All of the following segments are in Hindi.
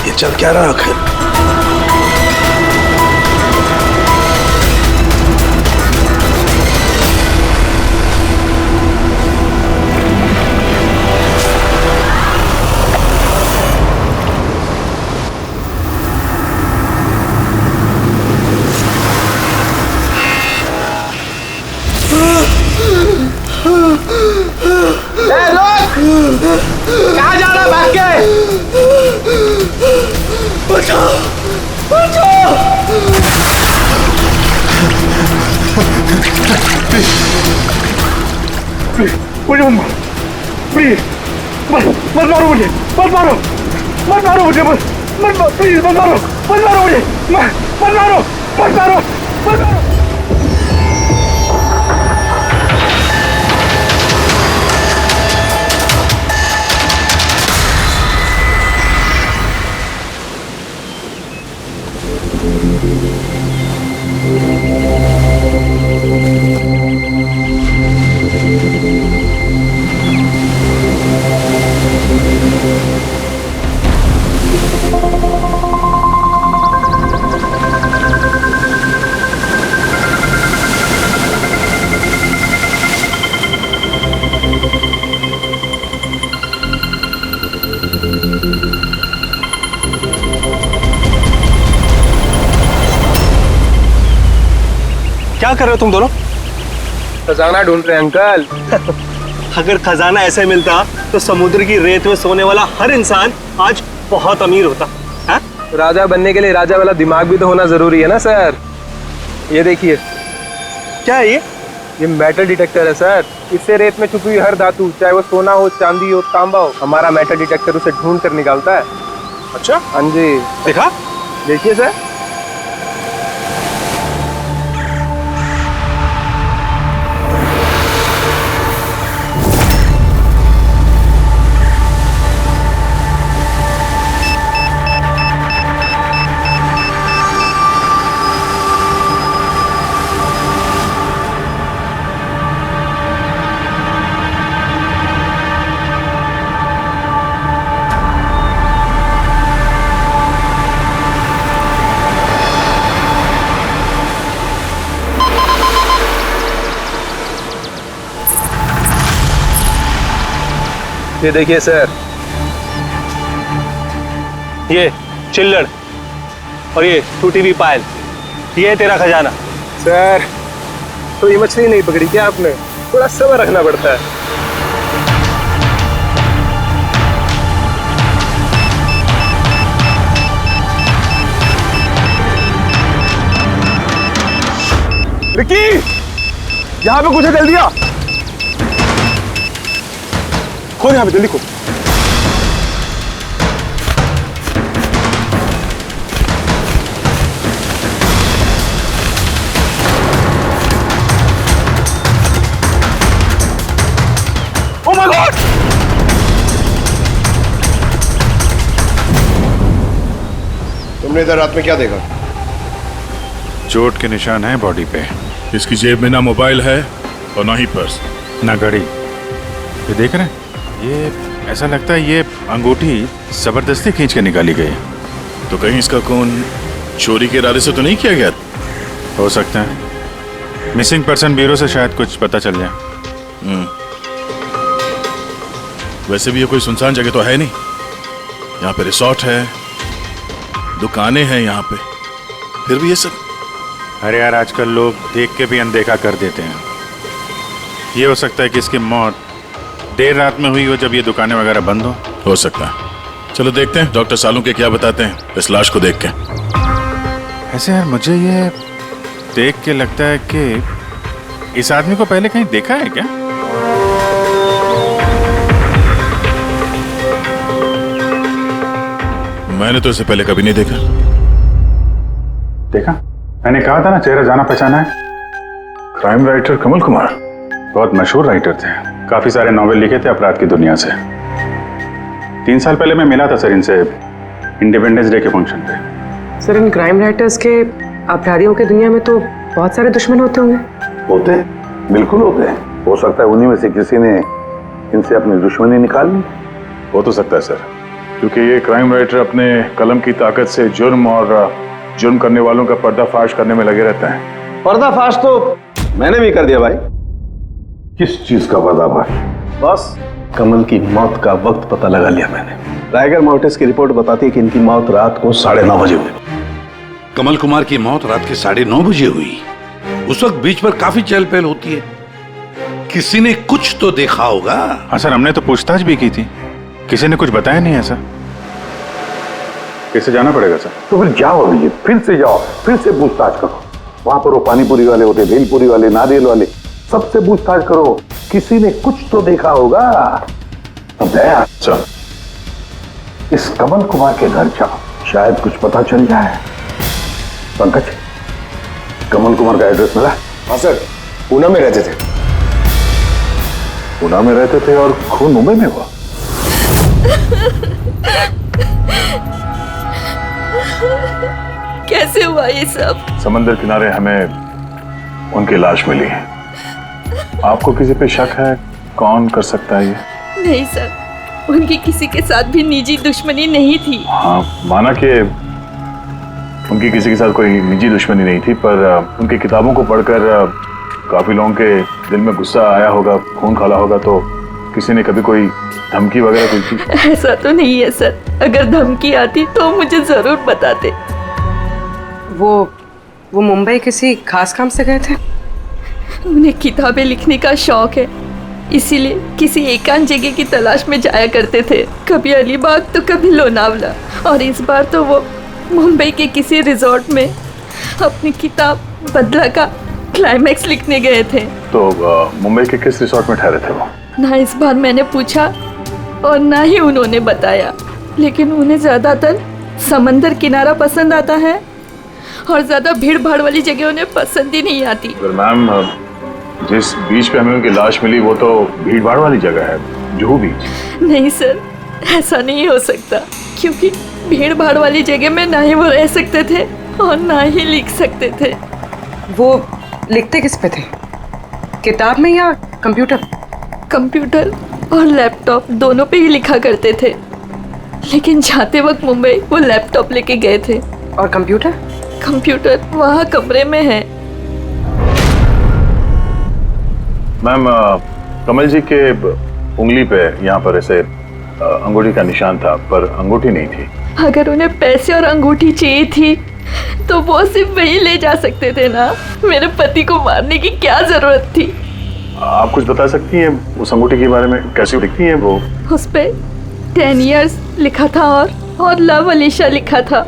ये चल क्या रहा आखिर? कहाँ जा रहा भाग के? बचाओ, बचाओ! मुझे मत मारो, प्लीज मत मारो मुझे, मत मारो, मत मारो मुझे, मत मारो, प्लीज मत मारो, मत मारो मुझे, मत मारो, मत मारो, मत मारो। क्या कर रहे हो तुम दोनों? खजाना ढूंढ रहे हैं अंकल। अगर खजाना ऐसे मिलता तो समुद्र की रेत में सोने वाला हर इंसान आज बहुत अमीर होता है? राजा बनने के लिए राजा वाला दिमाग भी तो होना जरूरी है ना सर। ये देखिए, क्या है ये मेटल डिटेक्टर है सर। इससे रेत में छुपी हुई हर धातु, चाहे वो सोना हो, चांदी हो, तांबा हो, हमारा मेटल डिटेक्टर उसे ढूंढ कर निकालता है। अच्छा, हाँ जी, देखा? देखिए सर। ये देखिए सर, ये चिल्लड़ और ये टूटी हुई पायल, ये है तेरा खजाना। सर तो ये मछली नहीं पकड़ी क्या आपने? थोड़ा सब्र रखना पड़ता है। विक्की, यहाँ पे कुछ है, जल्दी आ। खोल यहाँ पे, जल्दी खोल। Oh my God! तुमने इधर रात में क्या देखा? चोट के निशान हैं बॉडी पे। इसकी जेब में ना मोबाइल है और ना ही पर्स, ना घड़ी। ये देख रहे हैं? ये ऐसा लगता है ये अंगूठी जबरदस्ती खींच के निकाली गई। तो कहीं इसका खून चोरी के इरादे से तो नहीं किया गया? हो सकता है। मिसिंग पर्सन ब्यूरो से शायद कुछ पता चल जाए। वैसे भी ये कोई सुनसान जगह तो है नहीं। यहाँ पे रिसोर्ट है, दुकानें हैं यहाँ पे, फिर भी ये सब। अरे यार, आजकल लोग देख के भी अनदेखा कर देते हैं। ये हो सकता है कि इसकी मौत देर रात में हुई हो, जब ये दुकानें वगैरह बंद हो सकता है। चलो देखते हैं डॉक्टर सालू के क्या बताते हैं इस लाश को देख के। ऐसे यार, मुझे ये देख के लगता है कि इस आदमी को पहले कहीं देखा है क्या? मैंने तो इसे पहले कभी नहीं देखा। देखा? मैंने कहा था ना, चेहरा जाना पहचाना है। क्राइम राइटर कमल कुमार बहुत मशहूर राइटर थे, काफी सारे नॉवेल लिखे थे अपराध की दुनिया से। 3 साल पहले मैं मिला था सर इनसे इंडिपेंडेंस डे के फंक्शन पे। सर, इन क्राइम राइटर्स के अपराधियों की दुनिया में तो बहुत सारे दुश्मन होते होंगे। होते हैं, बिल्कुल होते हैं। हो सकता है उन्हीं में से किसी ने इनसे अपनी दुश्मनी निकाल ली। हो तो सकता है सर, क्योंकि ये क्राइम राइटर अपने कलम की ताकत से जुर्म और जुर्म करने वालों का पर्दाफाश करने में लगे रहते हैं। पर्दाफाश तो मैंने भी कर दिया भाई। किस चीज का पर्दाफाश? बस कमल की मौत का वक्त पता लगा लिया मैंने। टाइगर मोटर्स की रिपोर्ट बताती है कि इनकी मौत रात को 9:30 बजे हुई। कमल कुमार की मौत रात के 9:30 बजे हुई। उस वक्त बीच पर काफी चहल पहल होती है। किसी ने कुछ तो देखा होगा। हाँ सर, हमने तो पूछताछ भी की थी, किसी ने कुछ बताया नहीं है सर। कैसे जाना पड़ेगा सर? तो फिर जाओ अभिजीत, फिर से जाओ, फिर से पूछताछ करो। वहां पर वो पानीपुरी वाले होते, भेलपुरी वाले, नारियल वाले, सबसे पूछताछ करो। किसी ने कुछ तो देखा होगा। अब दया सर, इस कमल कुमार के घर जाओ, शायद कुछ पता चल जाए। पंकज, कमल कुमार का एड्रेस मिला? हाँ सर, पूना में रहते थे। पुणे में रहते थे और खून मुंबई में हुआ। कैसे हुआ ये सब? समंदर किनारे हमें उनकी लाश मिली है। आपको किसी पे शक है? कौन कर सकता है ये? नहीं सर, उनकी किसी के साथ भी निजी दुश्मनी नहीं थी। हाँ, माना कि उनकी किसी के साथ कोई निजी दुश्मनी नहीं थी, पर उनकी किताबों को पढ़कर काफी लोगों के दिल में गुस्सा आया होगा, खून खाला होगा, तो किसी ने कभी कोई धमकी वगैरह कुछ दी? ऐसा तो नहीं है सर, अगर धमकी आती तो मुझे जरूर बताते। वो मुंबई किसी खास काम से गए थे? उन्हें किताबें लिखने का शौक है, इसीलिए किसी एकांत जगह की तलाश में जाया करते थे। कभी अलीबाग तो कभी लोनावला, और इस बार तो वो मुंबई के किसी रिजॉर्ट में अपनी किताब बदला का क्लाइमैक्स लिखने गए थे। तो मुंबई के किस रिसोर्ट में ठहरे थे वो? ना इस बार मैंने पूछा और ना ही उन्होंने बताया, लेकिन उन्हें ज्यादातर समंदर किनारा पसंद आता है और ज्यादा भीड़ भाड़ वाली जगह उन्हें पसंद ही नहीं आती। मैम, जिस बीच पे हमें उनकी लाश मिली वो तो भीड़ भाड़ वाली जगह है, जुहू बीच। नहीं सर, ऐसा नहीं हो सकता, क्योंकि भीड़ भाड़ वाली जगह में ना ही वो रह सकते थे और ना ही लिख सकते थे। वो लिखते किस पे थे? किताब में या कंप्यूटर? कंप्यूटर और लैपटॉप दोनों पे ही लिखा करते थे, लेकिन जाते वक्त मुंबई वो लैपटॉप लेके गए थे। और कंप्यूटर? कंप्यूटर वहाँ कमरे में है। मैम, कमल जी के उंगली पे यहाँ पर ऐसे अंगूठी का निशान था, पर अंगूठी नहीं थी। अगर उन्हें पैसे और अंगूठी चाहिए थी तो वो सिर्फ वही ले जा सकते थे ना। मेरे पति को मारने की क्या जरूरत थी? आप कुछ बता सकती हैं उस अंगूठी के बारे में? कैसी दिखती है वो? उस पे 10 years लिखा था और लव अलीशा लिखा था।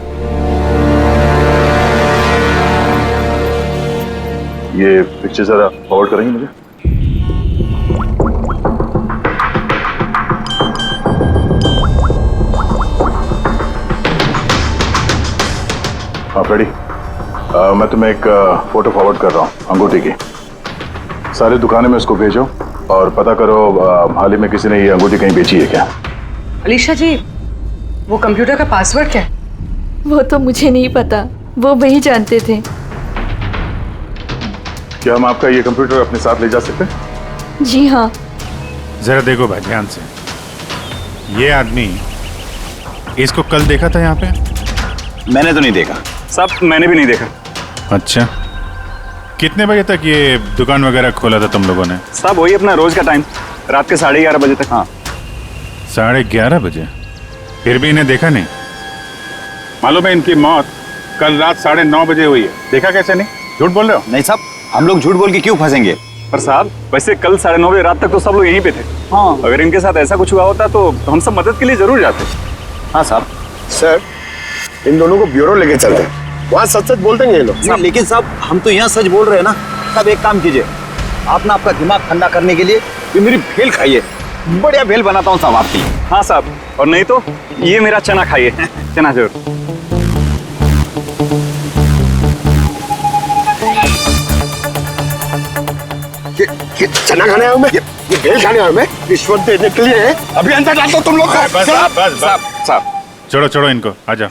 ये पिक्चर जरा फॉरवर्ड करेंगे मुझे? हाँ फ्रेडी, मैं तुम्हें एक फोटो फॉरवर्ड कर रहा हूँ अंगूठी की। सारी दुकानों में उसको भेजो और पता करो हाल ही में किसी ने ये अंगूठी कहीं बेची है क्या। अलीशा जी, वो कंप्यूटर का पासवर्ड क्या है? वो तो मुझे नहीं पता, वो वही जानते थे। क्या हम आपका ये कंप्यूटर अपने साथ ले जा सकते हैं? जी हाँ। जरा देखो भाई ध्यान से, ये आदमी, इसको कल देखा था यहाँ पे? मैंने तो नहीं देखा साहब, मैंने भी नहीं देखा। अच्छा, कितने बजे तक ये दुकान वगैरह खोला था तुम लोगों ने? साहब वही अपना रोज का टाइम, रात के 11:30 बजे तक। हाँ 11:30 बजे? फिर भी इन्हें देखा नहीं? मालूम है इनकी मौत कल रात 9:30 बजे हुई है। देखा कैसे नहीं? झूठ बोल रहे हो? नहीं साहब, हम लोग झूठ बोल के क्यों फंसेंगे? पर साहब वैसे कल 9:30 बजे रात तक तो सब लोग यहीं पे थे। हाँ, अगर इनके साथ ऐसा कुछ हुआ होता तो हम सब मदद के लिए जरूर जाते। हाँ साहब। सर, इन दोनों को ब्यूरो लेके चलते हैं, वहाँ सच सच बोल देंगे ये लोग। लेकिन साहब हम तो यहाँ सच बोल रहे हैं ना। साहब एक काम कीजिए, आप ना आपका दिमाग ठंडा करने के लिए ये मेरी भेल खाइए, बढ़िया भेल बनाता हूँ साहब आपकी। हाँ साहब, और नहीं तो ये मेरा चना खाइए, चना जरूर। ये चना खाने आया हूँ मैं, ये भेल खाने आया हूँ मैं, रिश्वत देने के लिए है। अभी अंदर डाल दो तुम लोग। साहब छोड़ो इनको, आजा।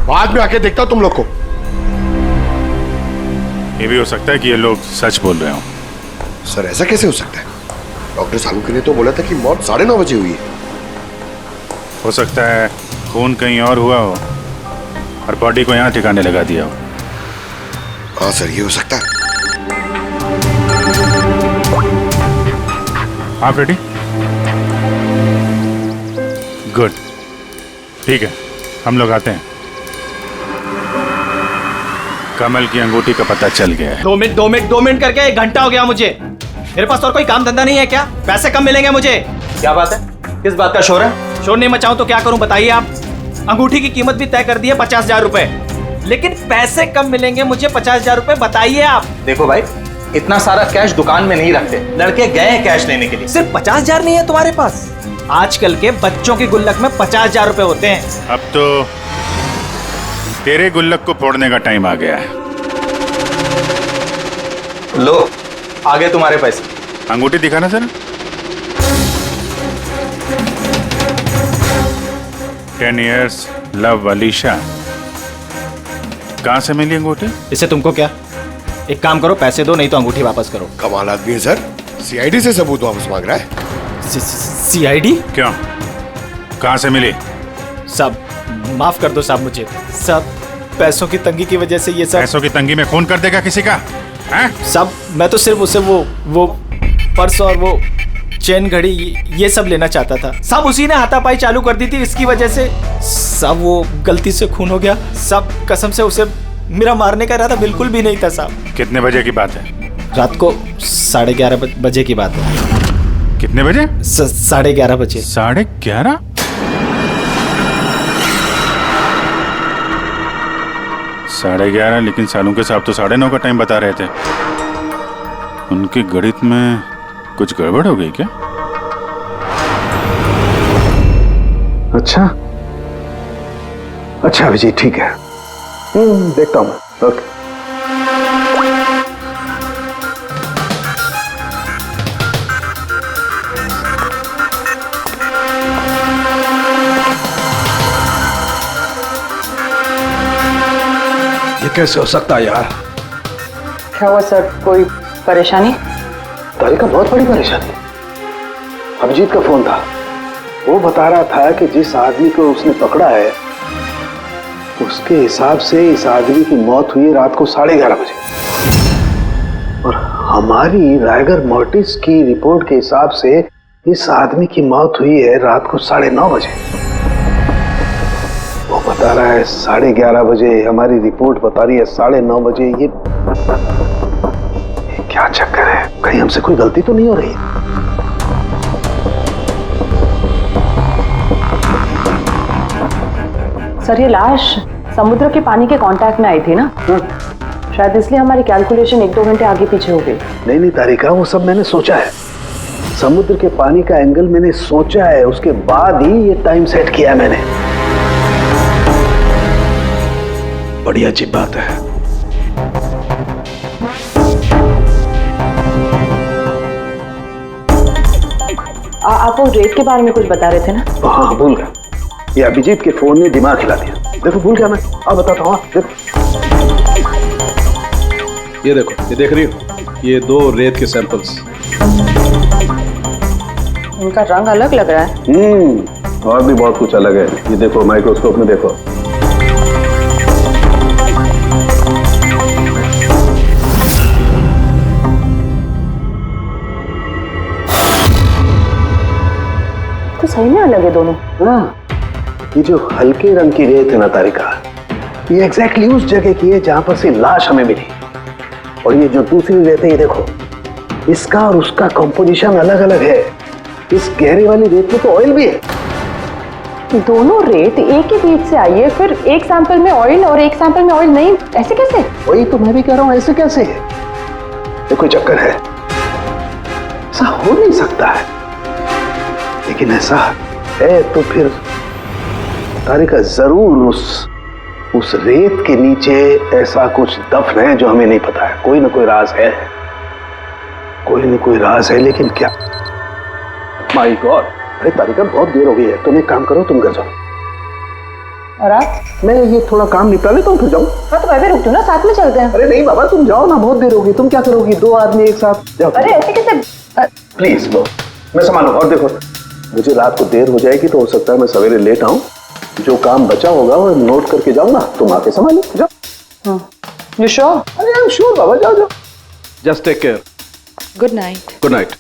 बाद में आके देखता हूँ तुम लोग को। ये भी हो सकता है कि ये लोग सच बोल रहे हो। सर ऐसा कैसे हो सकता है? डॉक्टर सालुंके ने तो बोला था कि मौत 9:30 बजे हुई है। हो सकता है खून कहीं और हुआ हो और बॉडी को यहाँ ठिकाने लगा दिया हो। हाँ सर, ये हो सकता है। आप रेडी? गुड, ठीक है, हम लोग आते हैं। कमल की अंगूठी का पता चल गया है। 2 मिनट करके 1 घंटा हो गया मुझे। मेरे पास और कोई काम धंधा नहीं है क्या? पैसे कम मिलेंगे मुझे। क्या बात है? किस बात का शोर है? शोर नहीं मचाऊं तो क्या करूं बताइए आप? अंगूठी की कीमत भी तय कर दी है 50,000 रुपए, लेकिन पैसे कम मिलेंगे मुझे 50,000 रुपए। बताइए आप। देखो भाई, इतना सारा कैश दुकान में नहीं रखते, लड़के गए हैं कैश लेने के लिए। सिर्फ 50,000 नहीं है तुम्हारे पास? आजकल के बच्चों की गुल्लक में 50,000 रुपए होते हैं। अब तो तेरे गुल्लक को फोड़ने का टाइम आ गया है। लो, आगे तुम्हारे पैसे। अंगूठी दिखाना सर। 10 years love Alisha. कहां से मिली अंगूठी? इससे तुमको क्या? एक काम करो, पैसे दो, नहीं तो अंगूठी वापस करो। कमाल आदमी है सर, सीआईडी से सबूत वापस मांग रहा है। सीआईडी? क्यों, कहां से मिली? साहब माफ कर दो साहब मुझे। साहब पैसों की तंगी की वजह से ये सब। पैसों की तंगी में खून कर देगा किसी का? साहब मैं तो सिर्फ उसे वो पर्स और वो चेन घड़ी ये सब लेना चाहता था। साहब उसी ने हाथापाई चालू कर दी थी, इसकी वजह से साहब वो गलती से खून हो गया। साहब कसम से उसे मेरा मारने का इरादा बिल्कुल भी नहीं था साहब। कितने बजे की बात है? रात को 11:30 बजे की बात है। कितने बजे? 11:30 बजे। 11:30? साढ़े 11, लेकिन सालुंके साहब तो 9:30 का टाइम बता रहे थे। उनके गणित में कुछ गड़बड़ हो गई क्या? अच्छा अभिजीत, ठीक है, देखता हूं मैं। ओके। ये कैसे हो सकता है यार? क्या हुआ सर, कोई परेशानी? तारिका, बहुत बड़ी परेशानी। अभिजीत का फोन था, वो बता रहा था कि जिस आदमी को उसने पकड़ा है उसके हिसाब से इस आदमी की मौत हुई रात को 11:30 बजे, और हमारी रायगर मोर्टिस की रिपोर्ट के हिसाब से इस आदमी की मौत हुई है रात को 9:30 बजे। वो बता रहा है 11:30 बजे, हमारी रिपोर्ट बता रही है 9:30 बजे। ये क्या चक्कर है? कहीं हमसे कोई गलती तो नहीं हो रही है? सर ये लाश समुद्र के पानी के कांटेक्ट में आई थी ना, शायद इसलिए हमारी कैलकुलेशन 1-2 घंटे आगे पीछे हो गई। नहीं तारिका, वो सब मैंने सोचा है। समुद्र के पानी का एंगल मैंने सोचा है, उसके बाद ही ये टाइम सेट किया है मैंने। बड़ी अजीब बात है। आप वो रेट के बारे में कुछ बता रहे थे ना? हाँ, भूल गया। ये अभिजीत के फोन ने दिमाग हिला दिया। देखो, भूल गया मैं। अब बताता हूँ। देखो, ये देखो, ये देख रही हो, ये 2 रेत के सैंपल्स। इनका रंग अलग लग रहा है। और भी बहुत कुछ अलग है। ये देखो, माइक्रोस्कोप में देखो। तो सही में अलग है दोनों। हाँ, ये जो हल्के रंग की रेत है ना तारिका, ये एग्जैक्टली उस जगह की है जहां पर से लाश हमें मिली। और ये जो दूसरी रेत है, ये देखो, इसका और उसका कंपोजिशन अलग अलग है। इस गहरे वाली रेत में तो ऑयल भी है। दोनों रेत एक ही बीच से आई है, फिर एक सैंपल में ऑयल और एक सैंपल में ऑयल नहीं, ऐसे कैसे? वही तो मैं भी कह रहा हूं, ऐसे कैसे है? ये कोई चक्कर है? ऐसा हो नहीं सकता है। लेकिन ऐसा है तो फिर तारिका जरूर उस रेत के नीचे ऐसा कुछ दफन है जो हमें नहीं पता है। कोई ना कोई राज है, कोई ना कोई राज है, लेकिन क्या? My God! अरे तारिका, बहुत देर हो गई है। तुम एक काम करो, तुम घर जाओ। और आप? मैं ये थोड़ा काम निपटा लेता हूँ, फिर जाऊँ। हाँ तो मैं भी रुक दूँ ना, साथ में चलते हैं। अरे नहीं बाबा, तुम जाओ ना, बहुत देर होगी। तुम क्या करोगी? 2 आदमी एक साथ जाओ। अरे ऐसे कैसे? प्लीज लो। मैं संभालूंगा। और देखो, मुझे रात को देर हो जाएगी तो हो सकता है मैं सवेरे लेट आऊं। जो काम बचा होगा वो नोट करके जाऊंगा, तुम आके संभालो। जाओ। You sure? अरे आई एम श्योर बाबा, जाओ जाओ। Just take care. Good night. Good night.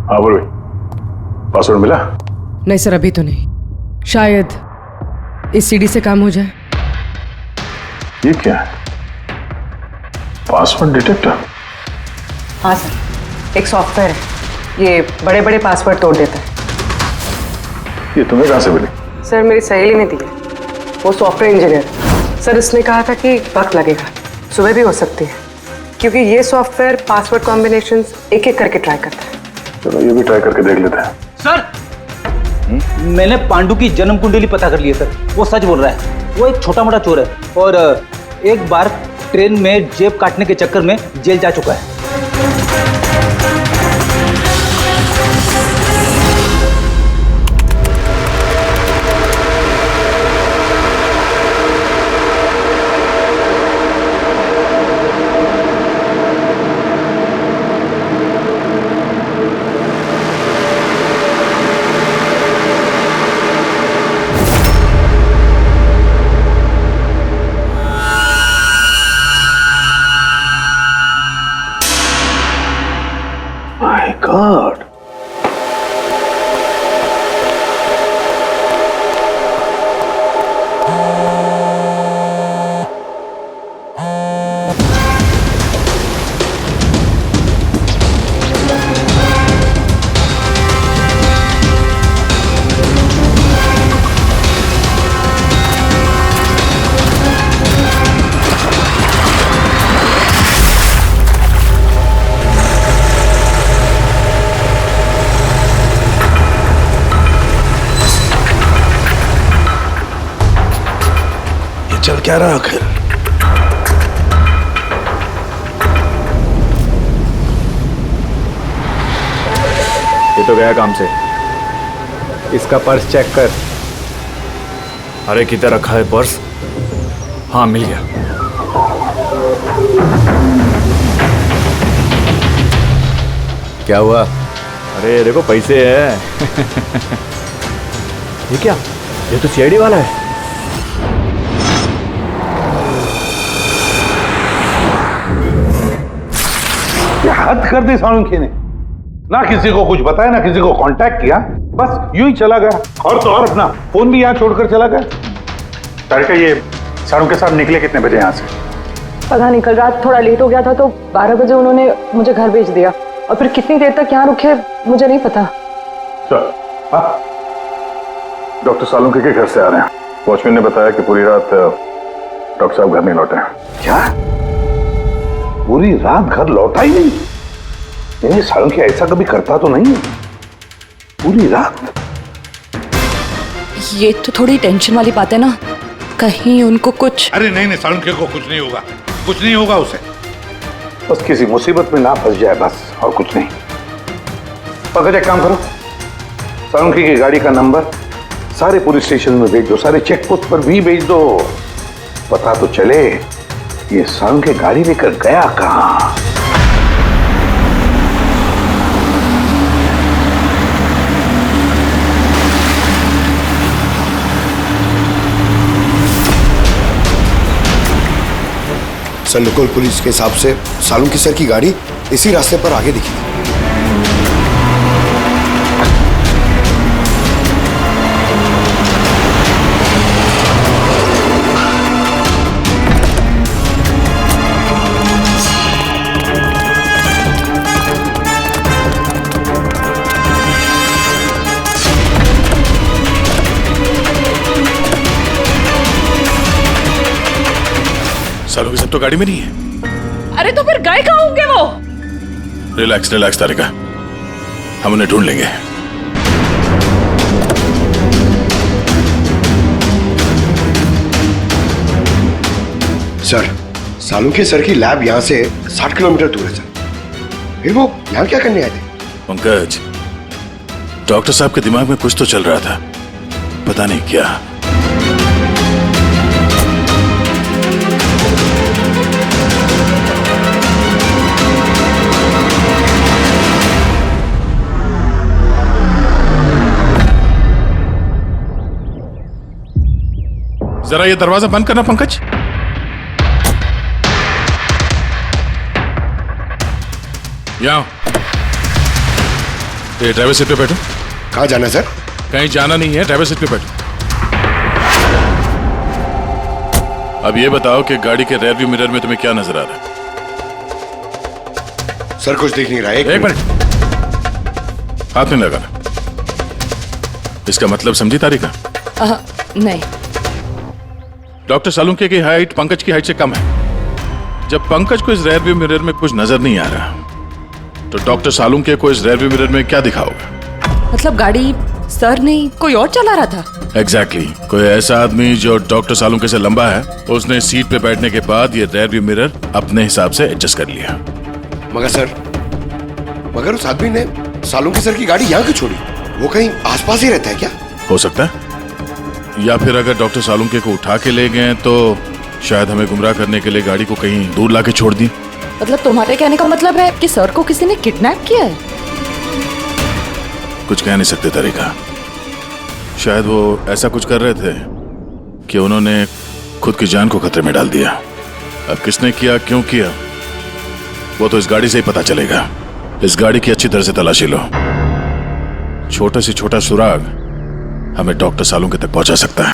हाँ बोलो, पासवर्ड मिला? नहीं सर, अभी तो नहीं। शायद इस सीडी से काम हो जाए। ये क्या है? Password detector? हाँ सर, एक सॉफ्टवेयर है, ये बड़े बड़े पासवर्ड तोड़ देता है। ये तुम्हें कहां से मिली? सर मेरी सहेली ने दी है, वो सॉफ्टवेयर इंजीनियर। सर इसने कहा था कि वक्त लगेगा, सुबह भी हो सकती है, क्योंकि ये सॉफ्टवेयर पासवर्ड कॉम्बिनेशंस एक एक करके ट्राई करता है। चलो ये भी ट्राई करके देख लेते हैं। सर, मैंने पांडु की जन्म कुंडली पता कर ली है सर। वो सच बोल रहा है, वो एक छोटा मोटा चोर है और एक बार ट्रेन में जेब काटने के चक्कर में जेल जा चुका है। माय गॉड, चल क्या रहा आखिर? ये तो गया काम से। इसका पर्स चेक कर। अरे किधर रखा है पर्स? हाँ मिल गया। क्या हुआ? अरे देखो पैसे है। ये क्या? ये तो सीआईडी वाला है। हद कर दी सालुंखे ने, ना किसी को कुछ बताया ना किसी को कांटेक्ट किया, बस यूं ही चला गया। और तो और अपना फोन भी यहाँ छोड़कर चला गया। तारिका, ये सारू के साथ निकले कितने बजे यहाँ से? पता नहीं, कल रात थोड़ा लेट हो गया था तो 12 बजे उन्होंने मुझे घर भेज दिया, और फिर कितनी देर तक यहाँ रुके मुझे नहीं पता। चल, डॉक्टर सालुंखे के घर से आ रहे हैं। वॉचमैन ने बताया कि पूरी रात डॉक्टर साहब घर नहीं लौटे हैं। क्या पूरी रात घर लौटा ही नहीं? नहीं, सालुंखे ऐसा कभी करता तो नहीं है। पूरी रात? ये तो थोड़ी टेंशन वाली बात है ना, कहीं उनको कुछ। अरे नहीं नहीं, सालुंखे को कुछ नहीं होगा, कुछ नहीं होगा उसे। बस किसी मुसीबत में ना फंस जाए, बस, और कुछ नहीं। पकड़, एक काम करो, सालुंखे की गाड़ी का नंबर सारे पुलिस स्टेशन में भेज दो, सारे चेक पोस्ट पर भी भेज दो। पता तो चले ये सालुंखे गाड़ी लेकर गया कहां। सर, लोकल पुलिस के हिसाब से सालुंखे सर की गाड़ी इसी रास्ते पर आगे दिखी। सालों के सब तो गाड़ी में नहीं है। अरे तो फिर गए कहाँ होंगे वो? रिलैक्स रिलैक्स तारिका, हम उन्हें ढूंढ लेंगे। सर, सालुंखे सर की लैब यहाँ से 60 किलोमीटर दूर है सर। फिर वो यहाँ क्या करने आए थे? पंकज, डॉक्टर साहब के दिमाग में कुछ तो चल रहा था, पता नहीं क्या। जरा ये दरवाजा बंद करना पंकज। यहाँ ये ड्राइवर सीट पे बैठो। कहाँ जाना सर? कहीं जाना नहीं है, ड्राइवर सीट पे बैठो। अब ये बताओ कि गाड़ी के रेयर व्यू मिरर में तुम्हें क्या नजर आ रहा है? सर कुछ दिख नहीं रहा है। एक मिनट, हाथ में लगाना। इसका मतलब समझी तारिका? नहीं। डॉक्टर सालुंके की हाइट पंकज की हाइट से कम है। जब पंकज को इस रेयर व्यू मिरर में कुछ नजर नहीं आ रहा तो डॉक्टर सालुंके को इस रेयर व्यू मिरर में क्या दिखा होगा? मतलब गाड़ी सर नहीं कोई और चला रहा था? एग्जैक्टली कोई ऐसा आदमी जो डॉक्टर सालुंके से लंबा है, उसने सीट पे बैठने के बाद ये रेयर व्यू मिरर अपने हिसाब से एडजस्ट कर लिया। मगर उस आदमी ने सालुंके सर की गाड़ी यहाँ क्यों छोड़ी? वो कहीं आसपास ही रहता है क्या? हो सकता है, या फिर अगर डॉक्टर सालुंके को उठा के ले गए तो शायद हमें गुमराह करने के लिए गाड़ी को कहीं दूर लाके छोड़ दी। मतलब तुम्हारे कहने का मतलब है कि सर को किसी ने किडनैप किया है? कुछ कह नहीं सकते तरीका। शायद वो ऐसा कुछ कर रहे थे कि उन्होंने खुद की जान को खतरे में डाल दिया। अब किसने किया, क्यों किया, वो तो इस गाड़ी से ही पता चलेगा। इस गाड़ी की अच्छी तरह से तलाशी लो। छोटा से छोटा सुराग हमें डॉक्टर सालुंके तक पहुंचा सकता है।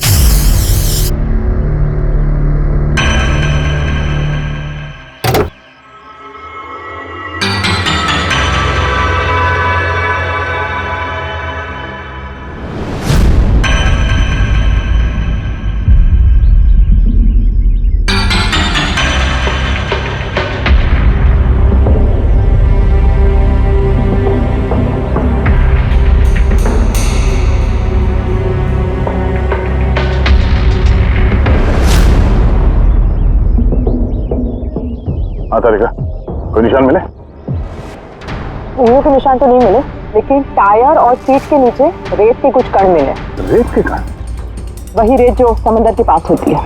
तारिका, कोई निशान मिले? उंगलियों के निशान तो नहीं मिले, लेकिन टायर और सीट के नीचे रेत के कुछ कण मिले। रेत के कण? वही रेत जो समंदर के पास होती है।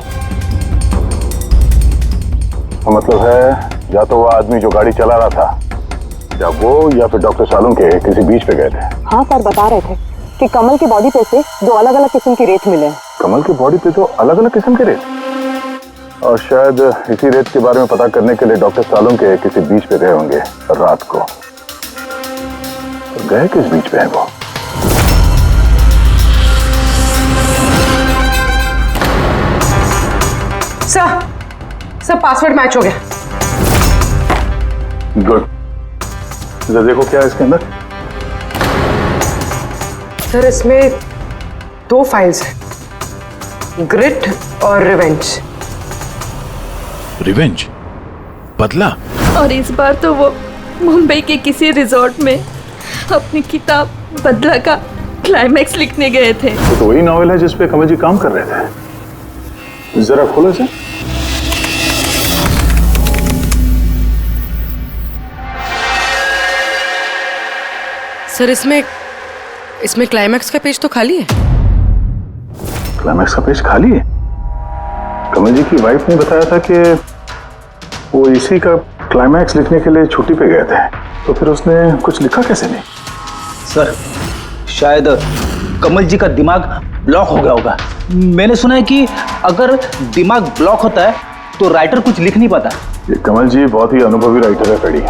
तो मतलब है या तो वो आदमी जो गाड़ी चला रहा था, या वो या फिर डॉक्टर सालुंके किसी बीच पे गए थे। हाँ सर, बता रहे थे कि कमल की बॉडी पे से 2 अलग-अलग किस्म की रेत मिले। कमल की बॉडी पे तो अलग-अलग किस्म के रेत, और शायद इसी रेत के बारे में पता करने के लिए डॉक्टर सालुंके किसी बीच पे गए होंगे रात को। तो गए किस बीच पे है वो? सर पासवर्ड मैच हो गया। गुड। जरा देखो क्या है इसके अंदर। सर इसमें 2 फाइल्स हैं, ग्रिट और रिवेंज। रिवेंज? बदला? और इस बार तो वो मुंबई के किसी रिजॉर्ट में अपनी किताब बदला का क्लाइमैक्स लिखने गए थे। तो वही नॉवेल है जिसपे कमल जी काम कर रहे थे। जरा खोलो इसे। सर इसमें क्लाइमैक्स का पेज तो खाली है। क्लाइमैक्स का पेज खाली है? कमल जी की वाइफ ने बताया था कि वो इसी का क्लाइमैक्स लिखने के लिए छुट्टी पे गए थे, तो फिर उसने कुछ लिखा कैसे नहीं? सर शायद कमल जी का दिमाग ब्लॉक हो गया होगा। मैंने सुना है कि अगर दिमाग ब्लॉक होता है तो राइटर कुछ लिख नहीं पाता। ये कमल जी बहुत ही अनुभवी राइटर है पेड़ी।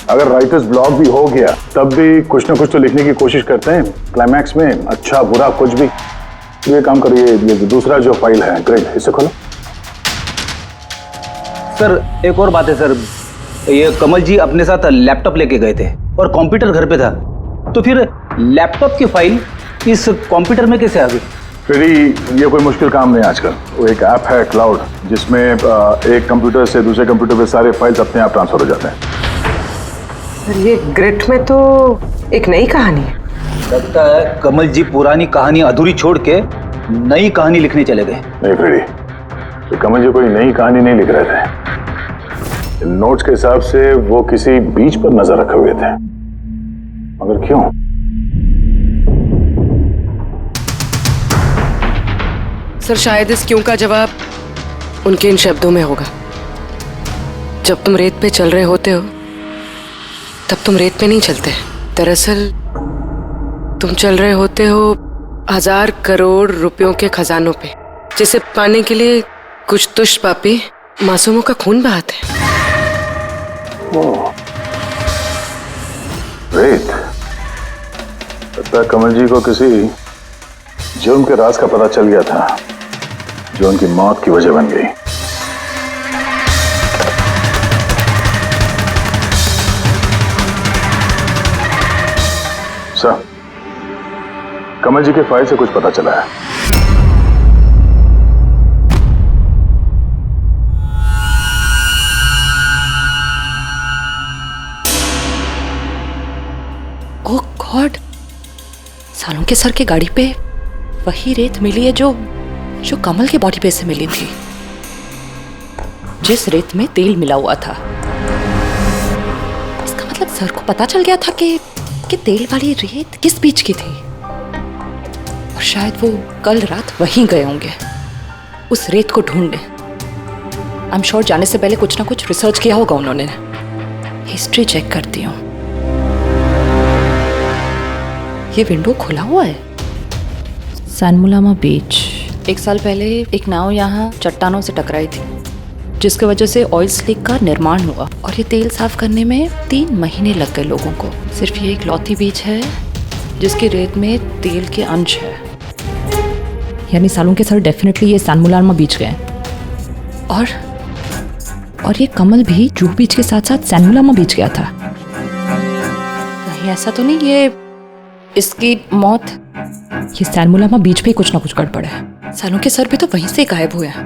अगर राइटर्स ब्लॉक भी हो गया तब भी कुछ ना कुछ तो लिखने की कोशिश करते हैं क्लाइमैक्स में, अच्छा बुरा कुछ भी। ये काम करिए, ये दूसरा जो फाइल है ग्रेट, इसे खोलो। सर एक और बात है सर, ये कमल जी अपने साथ लैपटॉप लेके गए थे और कंप्यूटर घर पे था, तो फिर लैपटॉप की फाइल इस कंप्यूटर में कैसे आ गई? फिर ये कोई मुश्किल काम नहीं आजकल। वो एक ऐप है क्लाउड, जिसमें एक कंप्यूटर से दूसरे कंप्यूटर पे सारे फाइल्स अपने आप ट्रांसफर हो जाते हैं। सर ये ग्रिट में तो एक नई कहानी है। लगता है कमल जी पुरानी कहानी अधूरी छोड़ के नई कहानी लिखने चले गए। नहीं फ्रेडी, तो कमल जी कोई नई कहानी नहीं लिख रहे थे। नोट्स के हिसाब से वो किसी बीच पर नजर रखे हुए थे, मगर क्यों? सर शायद इस क्यों का जवाब उनके इन शब्दों में होगा। जब तुम रेत पे चल रहे होते हो तब तुम रेत पे नहीं चलते। दरअसल तुम चल रहे होते हो 1000 करोड़ रुपयों के खजानों पे, जिसे पाने के लिए कुछ दुष्ट पापी मासूमों का खून बहाते हैं। रेत, लगता है कमल जी को किसी जुर्म के राज का पता चल गया था जो उनकी मौत की वजह बन गई। सर, कमल जी के फाइल से कुछ पता चला है। ओह गॉड, सालों के सर के गाड़ी पे वही रेत मिली है जो कमल के बॉडी पे से मिली थी, जिस रेत में तेल मिला हुआ था। इसका मतलब सर को पता चल गया था कि तेल वाली रेत किस बीच की थी, और शायद वो कल रात वहीं गए होंगे उस रेत को ढूंढने। आई एम श्योर जाने से पहले कुछ ना कुछ रिसर्च किया होगा उन्होंने। हिस्ट्री चेक करती हूँ। ये विंडो खुला हुआ है। सनमुलामा बीच। 1 साल पहले एक नाव यहाँ चट्टानों से टकराई थी, जिसकी वजह से ऑयल स्लिक का निर्माण हुआ, और ये तेल साफ करने में 3 महीने लग गए लोगों को। सिर्फ ये एक लौती बीच है जिसकी रेत में तेल के अंश है। यानी सालों के सर डेफिनेटली ये सनमुलामा बीच गए। और ये कमल भी जूहू बीच के साथ साथ सनमुलामा बीच गया था। कहीं ऐसा तो नहीं ये इसकी मौत, ये सनमुलामा बीच पे कुछ ना कुछ गड़बड़ है। सालों के सर भी तो वहीं से गायब हुए हैं।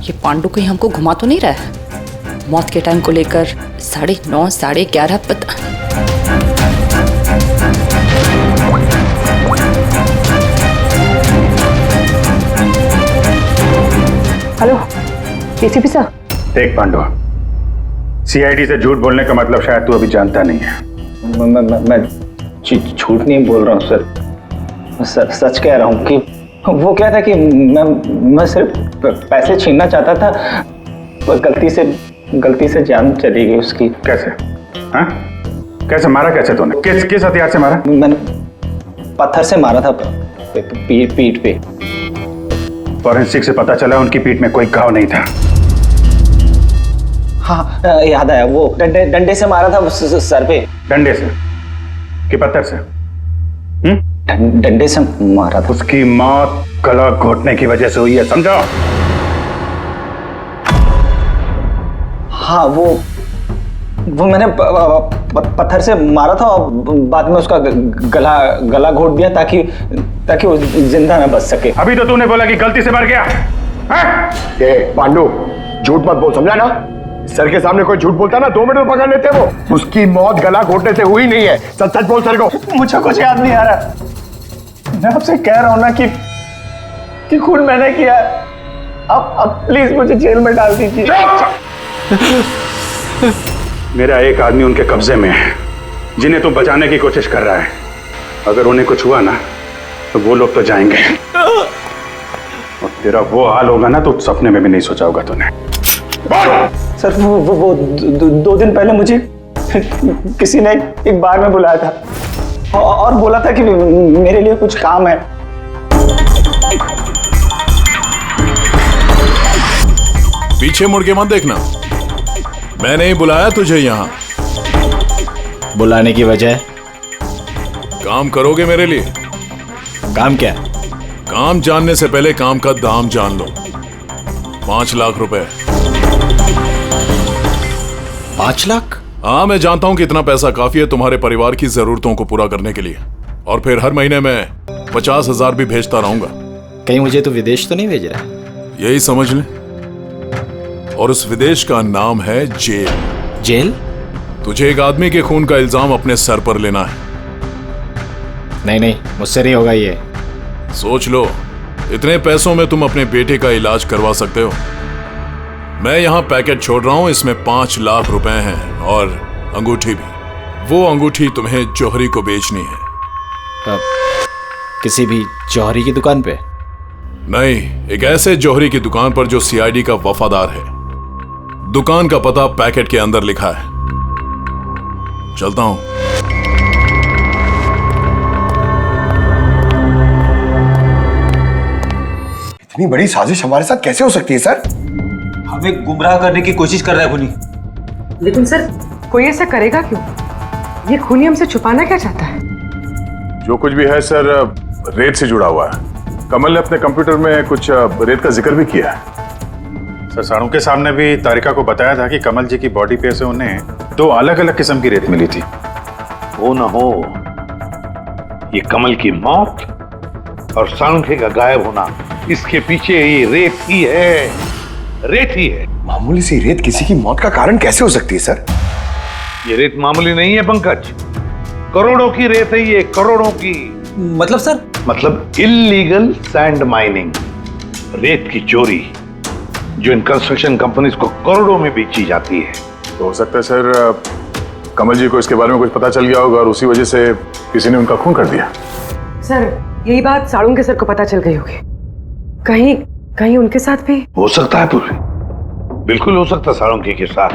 ये पांडु कहीं हमको घुमा तो नहीं रहा है मौत के टाइम को लेकर? 9:30 11:30 पता। हेलो एसीपी साहब। देख पांडु, सीआईडी से झूठ बोलने का मतलब शायद तू अभी जानता नहीं है। मैं झूठ नहीं बोल रहा हूँ सर, सच कह रहा हूँ कि वो क्या था कि मैं सिर्फ पैसे छीनना चाहता था, पर गलती से जान चली गई उसकी। कैसे? हाँ? कैसे मारा? कैसे तूने? किस हथियार से मारा? मैंने पत्थर से मारा था पीठ पे। फॉरेंसिक से पता चला उनकी पीठ में कोई घाव नहीं था। हाँ याद आया, वो डंडे से मारा था सर पे। डंडे से कि पत्थर से? डंडे से मारा था। उसकी मौत गला घोटने की वजह से हुई है, समझो? हाँ वो मैंने पत्थर से मारा था और बाद में उसका गला घोट दिया ताकि वो जिंदा न बच सके। अभी तो तूने बोला कि गलती से मर गया। पांडु झूठ मत बोल, समझा ना? सर के सामने कोई झूठ बोलता ना 2 मिनट में पकड़ लेते वो। उसकी मौत गला घोटने से हुई नहीं है। सच बोल सर को। मुझे कुछ याद नहीं आ रहा। मैं आपसे कह रहा हूं ना कि खून मैंने किया। अब प्लीज मुझे जेल में डाल दीजिए। मेरा एक आदमी उनके कब्जे में है जिन्हें तू बचाने की कोशिश कर रहा है। अगर उन्हें कुछ हुआ ना तो वो लोग तो जाएंगे, और तेरा वो हाल होगा ना तो सपने में भी नहीं सोचा होगा तूने। सर वो 2 दिन पहले मुझे किसी ने एक बार में बुलाया था और बोला था कि मेरे लिए कुछ काम है। पीछे मुड़ के मत देखना, मैंने ही बुलाया तुझे यहाँ। बुलाने की वजह? काम करोगे मेरे लिए? काम क्या? काम जानने से पहले काम का दाम जान लो। 5 लाख रुपए। 5 लाख? हाँ, मैं जानता हूं कि इतना पैसा काफी है तुम्हारे परिवार की जरूरतों को पूरा करने के लिए, और फिर हर महीने में 50,000 भी भेजता रहूंगा। कहीं मुझे तो विदेश तो नहीं भेज रहा? यही समझ ले, और उस विदेश का नाम है जेल। जेल? तुझे एक आदमी के खून का इल्जाम अपने सर पर लेना है। नहीं, मुझसे नहीं होगा ये। सोच लो, इतने पैसों में तुम अपने बेटे का इलाज करवा सकते हो। मैं यहाँ पैकेट छोड़ रहा हूँ, इसमें 5 लाख रुपए हैं और अंगूठी भी। वो अंगूठी तुम्हें जौहरी को बेचनी है। किसी भी जौहरी की दुकान पे? नहीं, एक ऐसे जौहरी की दुकान पर जो सीआईडी का वफादार है। दुकान का पता पैकेट के अंदर लिखा है। चलता हूं। इतनी बड़ी साजिश हमारे साथ कैसे हो सकती है सर? हमें गुमराह करने की कोशिश कर रहा है खूनी। लेकिन सर कोई ऐसा करेगा क्यों? ये खूनी हमसे छुपाना क्या चाहता है? जो कुछ भी है सर रेत से जुड़ा हुआ है। कमल ने अपने कंप्यूटर में कुछ रेत का जिक्र भी किया है। सर साड़ू के सामने भी तारिका को बताया था कि कमल जी की बॉडी पे से उन्हें 2 अलग अलग किस्म की रेत मिली थी। हो न हो ये कमल की मौत और साळुंखे का गायब होना, इसके पीछे ये रेत ही है, रेत ही है। मामूली सी रेत किसी की मौत का कारण कैसे हो सकती है सर? ये रेत मामूली नहीं है पंकज, करोड़ों की रेत है ये, करोड़ों की। मतलब सर? मतलब इलीगल सैंड माइनिंग, रेत की चोरी जो इन कंस्ट्रक्शन कंपनीज को करोड़ों में बेची जाती है। तो हो सकता है सर कमल जी को इसके बारे में कुछ पता चल गया होगा और उसी वजह से किसी ने उनका खून कर दिया। सर यही बात साड़ू के सर को पता चल गई होगी। कहीं कहीं उनके साथ भी हो सकता है पूरी, बिल्कुल हो सकता है साळुंखे के साथ।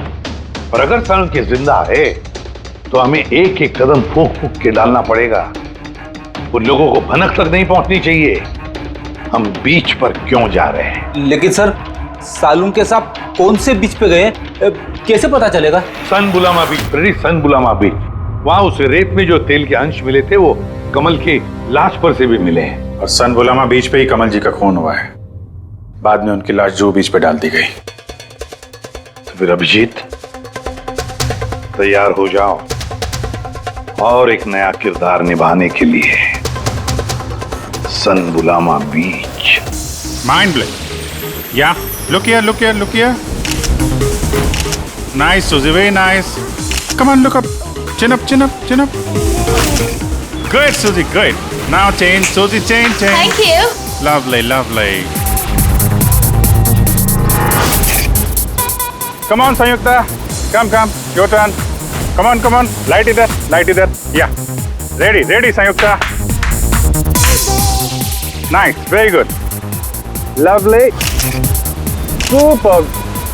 पर अगर साळुंखे जिंदा है तो हमें एक एक कदम फूंक फूंक के डालना पड़ेगा। उन लोगों को भनक तक नहीं पहुंचनी चाहिए हम बीच पर क्यों जा रहे हैं। लेकिन सर साळुंखे साहब कौन से बीच पे गए, कैसे पता चलेगा? सन बुलामा बीच, सन बुलामा बीच, वहां उस रेत में जो तेल के अंश मिले थे वो कमल के लाश पर से भी मिले हैं। और सन बुलामा बीच पे ही कमल जी का खून हुआ है। बाद में उनकी लाश जो बीच पे डाल दी गई। तो फिर अभिजीत तैयार हो जाओ और एक नया किरदार निभाने के लिए सन बुलामा बीच। Mind blowing. Yeah look here, look here, look here. Nice, Suzy, very nice. Come on, look up. Chin up, chin up, chin up. Good, Suzy, good. Now change, Suzy, change, change. Thank you. Lovely, lovely. Come on, Sanyukta. Come, come. Your turn. Come on, come on. Light it there, light it there. Yeah. Ready, ready, Sanyukta. Nice, very good. Lovely. Super.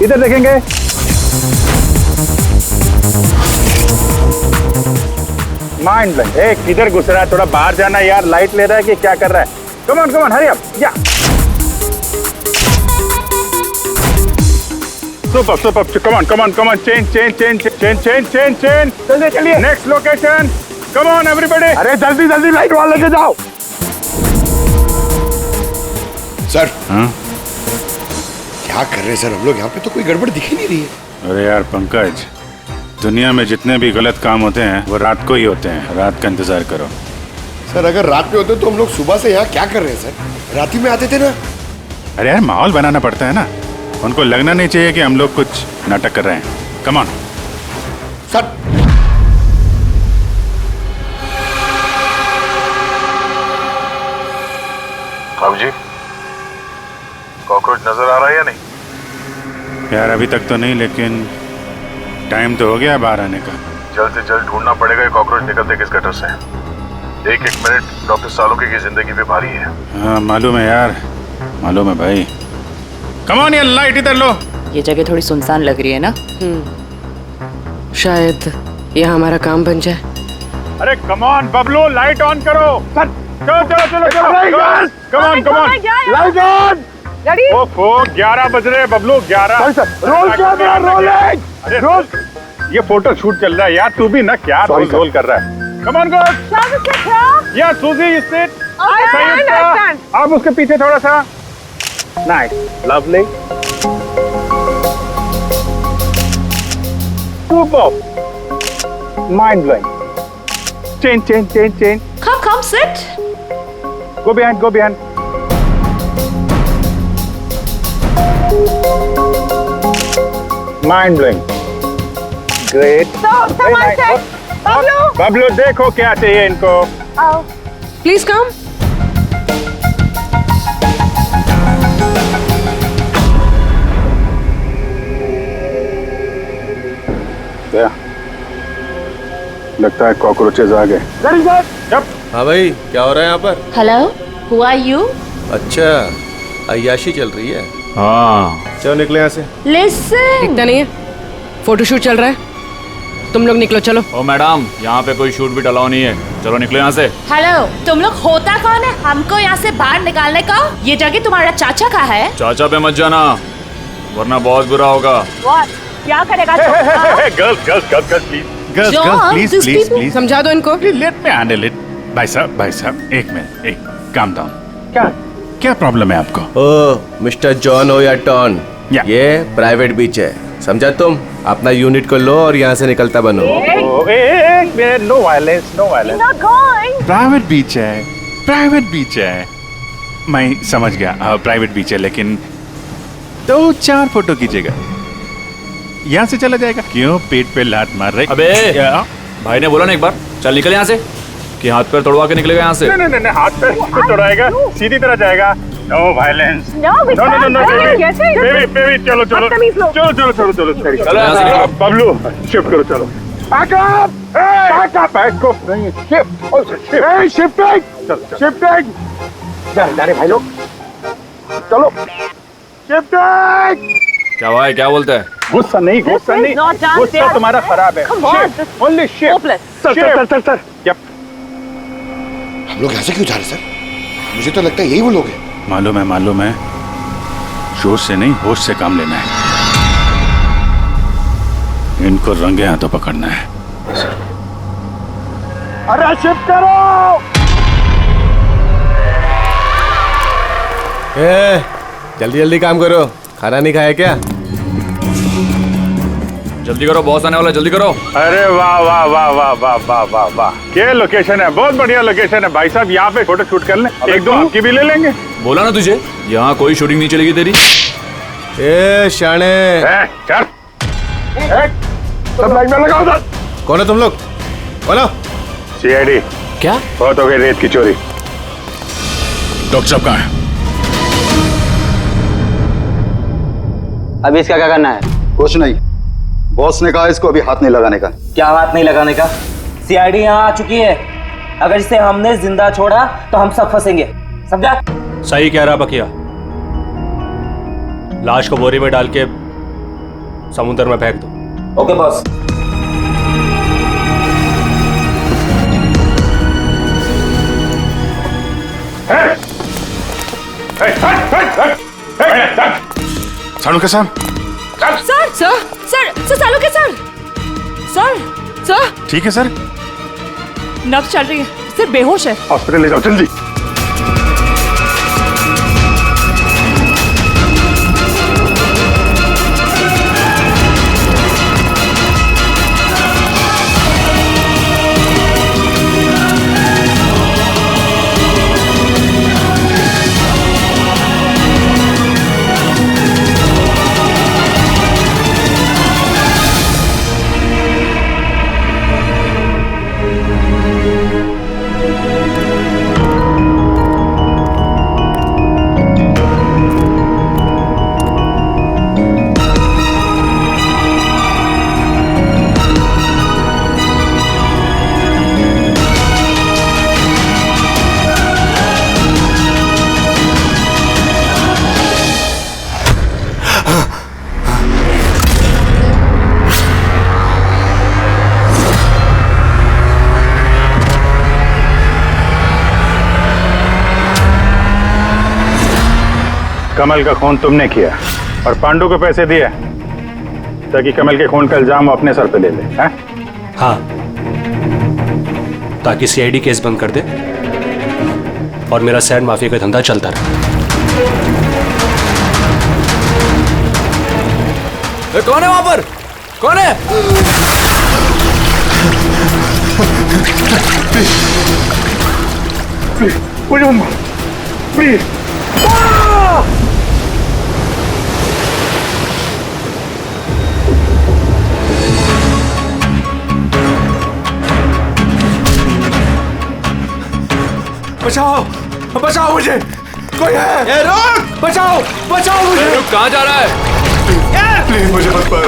इधर देखेंगे। Mind blank. एक किधर घुस रहा है, थोड़ा बाहर जाना यार, लाइट ले रहा है कि क्या कर रहा है? Come on hurry up. Yeah super super. Come on change change change change change change change. चलिए चलिए next location. Come on everybody. अरे जल्दी जल्दी लाइट वाले लेके जाओ। सर क्या कर रहे हैं सर हम लोग यहाँ पे? तो कोई गड़बड़ दिख ही नहीं रही है। अरे यार पंकज, दुनिया में जितने भी गलत काम होते हैं वो रात को ही होते हैं। रात का इंतजार करो। सर अगर रात में होते तो हम लोग सुबह से यहाँ क्या कर रहे हैं सर? रात ही में आते थे ना। अरे यार माहौल बनाना पड़ता है ना, उनको लगना नहीं चाहिए कि हम लोग कुछ नाटक कर रहे हैं। Come on sir. जी कॉकरोच नजर आ रहा है या नहीं? यार अभी तक तो नहीं, लेकिन टाइम तो हो गया बाहर आने का। जल्द से जल्द ढूंढना पड़ेगा ये कॉकरोच निकलते किस गटर से। एक एक मिनट डॉक्टर साळुंखे की जिंदगी पे भारी है। हाँ मालूम है यार, मालूम है भाई। कम ऑन यार, लाइट इधर लो। ये जगह थोड़ी सुनसान लग रही है ना? शायद यह हमारा काम बन जाए। अरे come on Bablu, light on करो। चलो चलो चलो चलो। Come on light on. ओफो 11 बज रहे हैं बबलू, 11। Roll camera rolling. अरे रोल, ये फोटो शूट चल रहा है यार, तू भी ना क्या रोल कर रहा है। Come on girls. या सूजी यू सिट। आप उसके पीछे थोड़ा सा। Nice, lovely, super, mind blowing. Change change change change. Come, sit. Go behind, go behind. Mind blowing. Great. Very nice. Bablu देखो क्या चाहिए इनको। Please come. लगता है कॉकरोचेज आ गए। हाँ भाई, क्या हो रहा है यहाँ पर? Hello, who are you? अच्छा, अय्याशी चल रही है। हाँ चलो निकले यहाँ से। Listen. दिखता नहीं है, फोटोशूट चल रहा है। तुम लोग निकलो, चलो। ओ मैडम, यहाँ पे कोई शूट भी अलाउ नहीं है, चलो निकलो यहाँ से। हेलो, तुम लोग होता कौन है हमको यहाँ से बाहर निकालने का? ये जगह तुम्हारा चाचा का है? चाचा पे मत जाना, वरना बहुत बुरा होगा। क्या करेगा? प्लीज समझा दो इनको। Let me handle it. भाई साहब, एक मिनट, एक काम डाउन। क्या प्रॉब्लम है आपको? ओ मिस्टर जॉन हो या टॉन, ये प्राइवेट बीच है, समझा तुम? अपना यूनिट को लो और यहाँ से निकलता बनो। No violence, no violence. Private beach है, मैं समझ गया, प्राइवेट बीच है, लेकिन 2-4 फोटो कीजिएगा, यहाँ से चला जाएगा। क्यों पेट पे लात मार रहे? अबे भाई ने बोला ना एक बार, चल निकल यहाँ से, कि हाथ पैर तोड़वा के निकलेगा यहाँ से। नहीं, हाथ पैर क्यों तोड़ाएगा, सीधी तरह जाएगा। नो वायलेंस, नो, बेबी, चलो। बबलू, शिफ्ट करो, चलो। शिफ्टिंग। जाने भाई लोग, चलो। शिफ्टिंग। क्या भाई, क्या बोलते हैं? गुस्सा नहीं, गुस्सा तुम्हारा खराब है। Only shift. सर। हम लोग ऐसे क्यों जा रहे सर? मुझे तो लगता है यही वो लोग हैं। मालूम है, जोश से नहीं, होश से काम लेना है। इनको रंगे हाथों पकड़ना है। अरे शिफ्ट करो। जल्दी काम करो, खाना नहीं खाया क्या? जल्दी करो, बॉस आने वाला, जल्दी करो। अरे वाह, क्या लोकेशन है, बहुत बढ़िया लोकेशन है भाई साहब। यहाँ पे फोटो शूट कर लें, एक दो आपकी भी ले लेंगे। बोला ना तुझे, यहाँ कोई शूटिंग नहीं चलेगी तेरी। ए शाने, चल, सब लाइन में लगाओ। कौन है तुम लोग? बोलो। सीआईडी। क्या? बहुत हो गई रेत की चोरी। डॉक्टर साहब कहाँ है? अभी इसका क्या करना है? कुछ नहीं, बॉस ने कहा इसको अभी हाथ नहीं लगाने का। क्या हाथ नहीं लगाने का? सीआईडी यहाँ आ चुकी है, अगर इसे हमने जिंदा छोड़ा तो हम सब फंसेंगे, समझा? सही कह रहा बकिया, लाश को बोरी में डाल के समुद्र में फेंक दो। Okay boss. सालू के साथ। सर, सालू के सर। ठीक है सर। नब्ज चल रही है, सिर्फ बेहोश है। हॉस्पिटल ले जाओ जल्दी। कमल का खून तुमने किया और पांडु को पैसे दिए ताकि कमल के खून का इल्जाम वो अपने सर पे ले ले, हैं? हाँ, ताकि सीआईडी केस बंद कर दे और मेरा सैंड माफिया का धंधा चलता रहे। कौन है वहां पर? कौन है? प्लीज। बचाओ मुझे, कोई है? रुक! बचाओ मुझे। रुक, कहाँ जा रहा है? प्लीज मुझे मत मारो।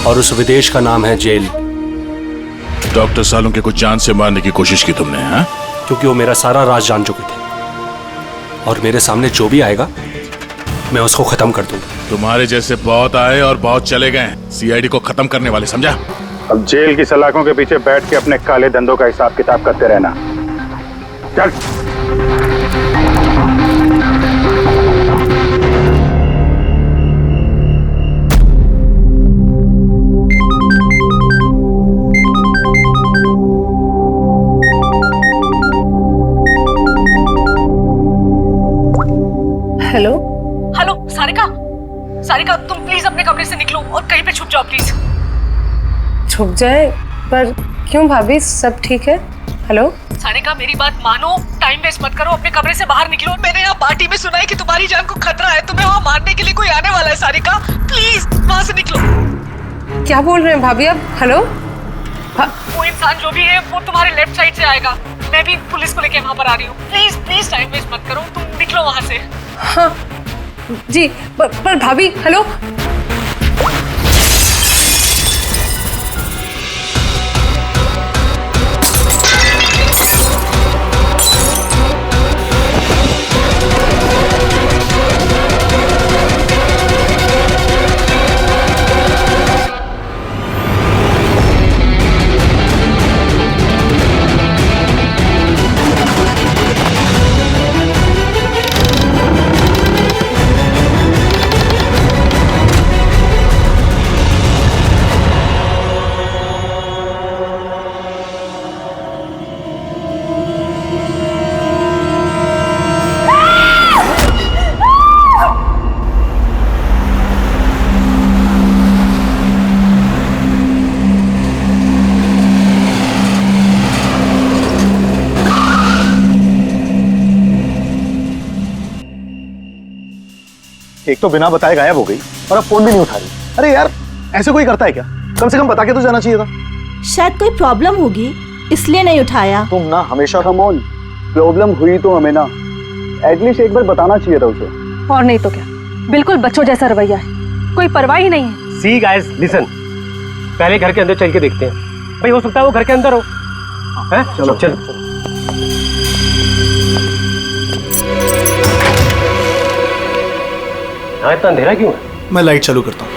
और उस विदेश का नाम है जेल। डॉक्टर सालों के कुछ जान से मारने की कोशिश की तुमने, हाँ? क्योंकि वो मेरा सारा राज जान चुके थे। और मेरे सामने जो भी आएगा मैं उसको खत्म कर दूंगा। तुम्हारे जैसे बहुत आए और बहुत चले गए, सीआईडी को खत्म करने वाले, समझा? अब जेल की सलाखों के पीछे बैठ के अपने काले धंधों का हिसाब किताब करते रहना। चल। हेलो हेलो, सारिका, सारिका तुम प्लीज अपने कमरे से निकलो और कहीं पे छुप जाओ प्लीज। छुप जाए? पर क्यों भाभी, सब ठीक है? हेलो सारिका, मेरी बात मानो, टाइम वेस्ट मत करो, अपने कमरे से बाहर निकलो। मैंने यहाँ पार्टी में सुना है कि तुम्हारी जान को खतरा है, तुम्हें वहाँ मारने के लिए कोई आने वाला है। सारिका प्लीज वहाँ से निकलो। क्या बोल रहे हैं भाभी आप? हेलो, वो इंसान जो भी है वो तुम्हारे लेफ्ट साइड से आएगा। मैं भी पुलिस को लेके वहाँ पर आ रही हूँ। प्लीज प्लीज टाइम वेस्ट मत करो, तुम निकलो वहाँ से। हाँ जी, पर भाभी, हेलो। एक तो बिना बताए गायब हो गई और अब फोन भी नहीं उठा रही। अरे यार, ऐसे कोई करता है क्या? कम से कम बता के तो जाना चाहिए था। शायद कोई प्रॉब्लम होगी इसलिए नहीं उठाया। तुम ना हमेशा कम ऑन, प्रॉब्लम हुई तो हमें ना एटलीस्ट एक बार बताना चाहिए था उसे। और नहीं तो क्या, बिल्कुल बच्चों जैसा रवैया है, कोई परवाह ही नहीं है। सी गाइस लिसन, पहले घर के अंदर चल के देखते हैं। भाई हो सकता है वो घर के अंदर हो। हैं? चलो चलो। हाँ, इतना अंधेरा क्यों है? मैं लाइट चालू करता हूँ।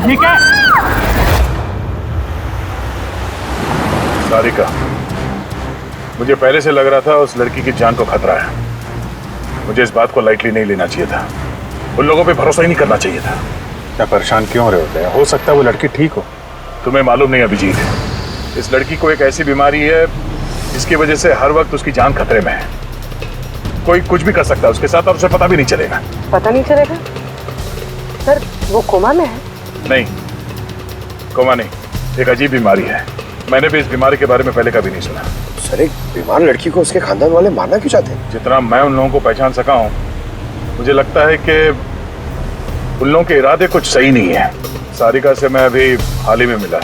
ठीक है। सारिका, मुझे पहले से लग रहा था उस लड़की की जान को खतरा है। मुझे इस बात को लाइटली नहीं लेना चाहिए था, उन लोगों पे भरोसा ही नहीं करना चाहिए था। क्या परेशान क्यों रहे होते हैं? हो सकता है वो लड़की ठीक हो। तुम्हें मालूम नहीं अभिजीत, इस लड़की को एक ऐसी बीमारी है जिसकी वजह से हर वक्त उसकी जान खतरे में है। कोई कुछ भी कर सकता है उसके साथ और उसे पता भी नहीं चलेगा। पता नहीं चलेगा? सर वो कोमा में है? नहीं, कोमा नहीं, एक अजीब बीमारी है। मैंने भी इस बीमारी के बारे में पहले कभी नहीं सुना। सर, एक बीमार लड़की को उसके खानदान वाले मारना क्यों चाहते हैं? जितना मैं उन लोगों को पहचान सका हूँ, मुझे लगता है कि उन लोगों के इरादे कुछ सही नहीं है। सारिका से मैं अभी हाल ही में मिला।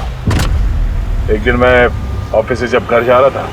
एक दिन मैं ऑफिस से जब घर जा रहा था,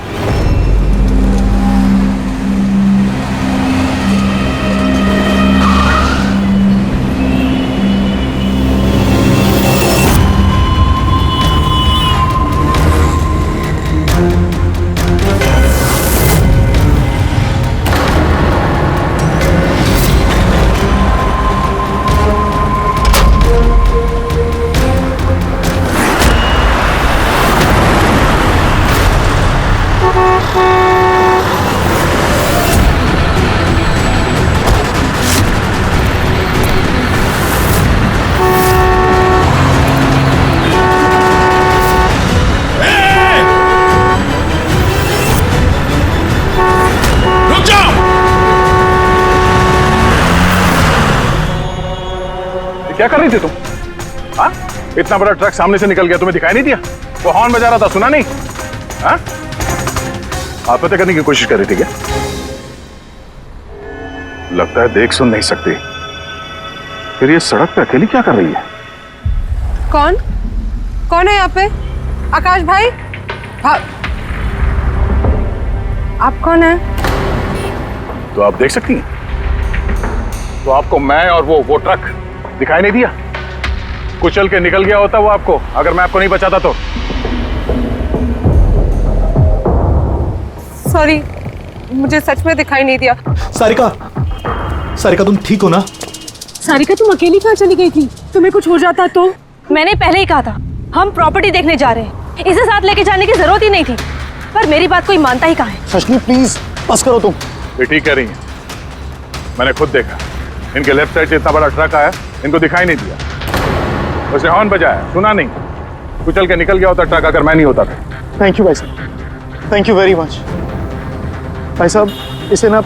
क्या कर रही थी तुम? हाँ, इतना बड़ा ट्रक सामने से निकल गया, तुम्हें दिखाई नहीं दिया? वो हॉर्न बजा रहा था, सुना नहीं? हाँ, आप पता करने की कोशिश कर रही थी क्या? लगता है देख सुन नहीं सकती। फिर ये सड़क पे अकेली क्या कर रही है? कौन कौन है यहाँ पे? आकाश भाई, आप कौन है? तो आप देख सकती हैं? तो आपको मैं और वो ट्रक दिखाई नहीं दिया? कुचल के निकल गया होता वो आपको, अगर मैं आपको नहीं बचाता तो। सॉरी, मुझे सच में दिखाई नहीं दिया। सारिका, सारिका तुम ठीक हो ना? सारिका तुम अकेली कहाँ चली गई थी? तुम्हें कुछ हो जाता तो? मैंने पहले ही कहा था हम प्रॉपर्टी देखने जा रहे हैं, इसे साथ लेके जाने की जरूरत ही नहीं थी, पर मेरी बात कोई मानता ही कहाँ है। सचनी प्लीज बस करो तुम। ये ठीक कह रही है, मैंने खुद देखा इनके लेफ्ट साइड से इतना बड़ा ट्रक आया, इनको दिखाई नहीं दिया। उसने हॉर्न बजाया, सुना नहीं, कुचल के निकल गया होता ट्रक अगर मैं नहीं होता था। थैंक यू भाई साहब, थैंक यू वेरी मच। भाई साहब, इसे ना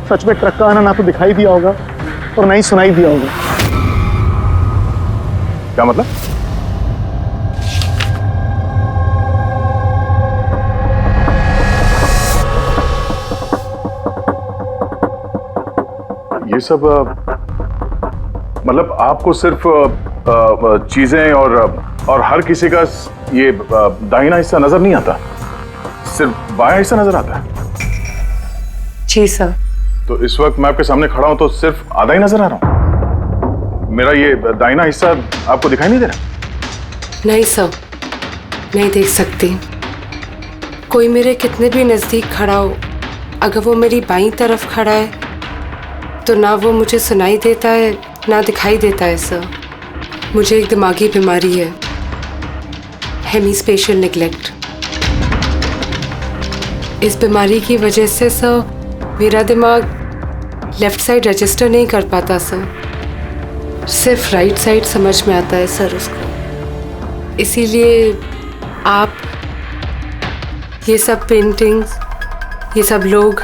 सच में ट्रक का आना ना तो दिखाई दिया होगा और ना ही सुनाई दिया होगा। क्या मतलब? ये सब मतलब आपको सिर्फ चीजें और हर किसी का ये दाहिना हिस्सा नजर नहीं आता, सिर्फ बायां हिस्सा नजर आता है? जी सर। तो इस वक्त मैं आपके सामने खड़ा हूं तो सिर्फ आधा ही नजर आ रहा हूं? मेरा ये दाहिना हिस्सा आपको दिखाई नहीं दे रहा? नहीं सर, नहीं देख सकती। कोई मेरे कितने भी नजदीक खड़ा हो, अगर वो मेरी बाईं तरफ खड़ा है तो ना वो मुझे सुनाई देता है ना दिखाई देता है सर। मुझे एक दिमागी बीमारी है, हेमीस्पेशियल निग्लेक्ट। इस बीमारी की वजह से सर मेरा दिमाग लेफ्ट साइड रजिस्टर नहीं कर पाता सर, सिर्फ राइट साइड समझ में आता है सर उसको। इसीलिए आप ये सब पेंटिंग्स, ये सब लोग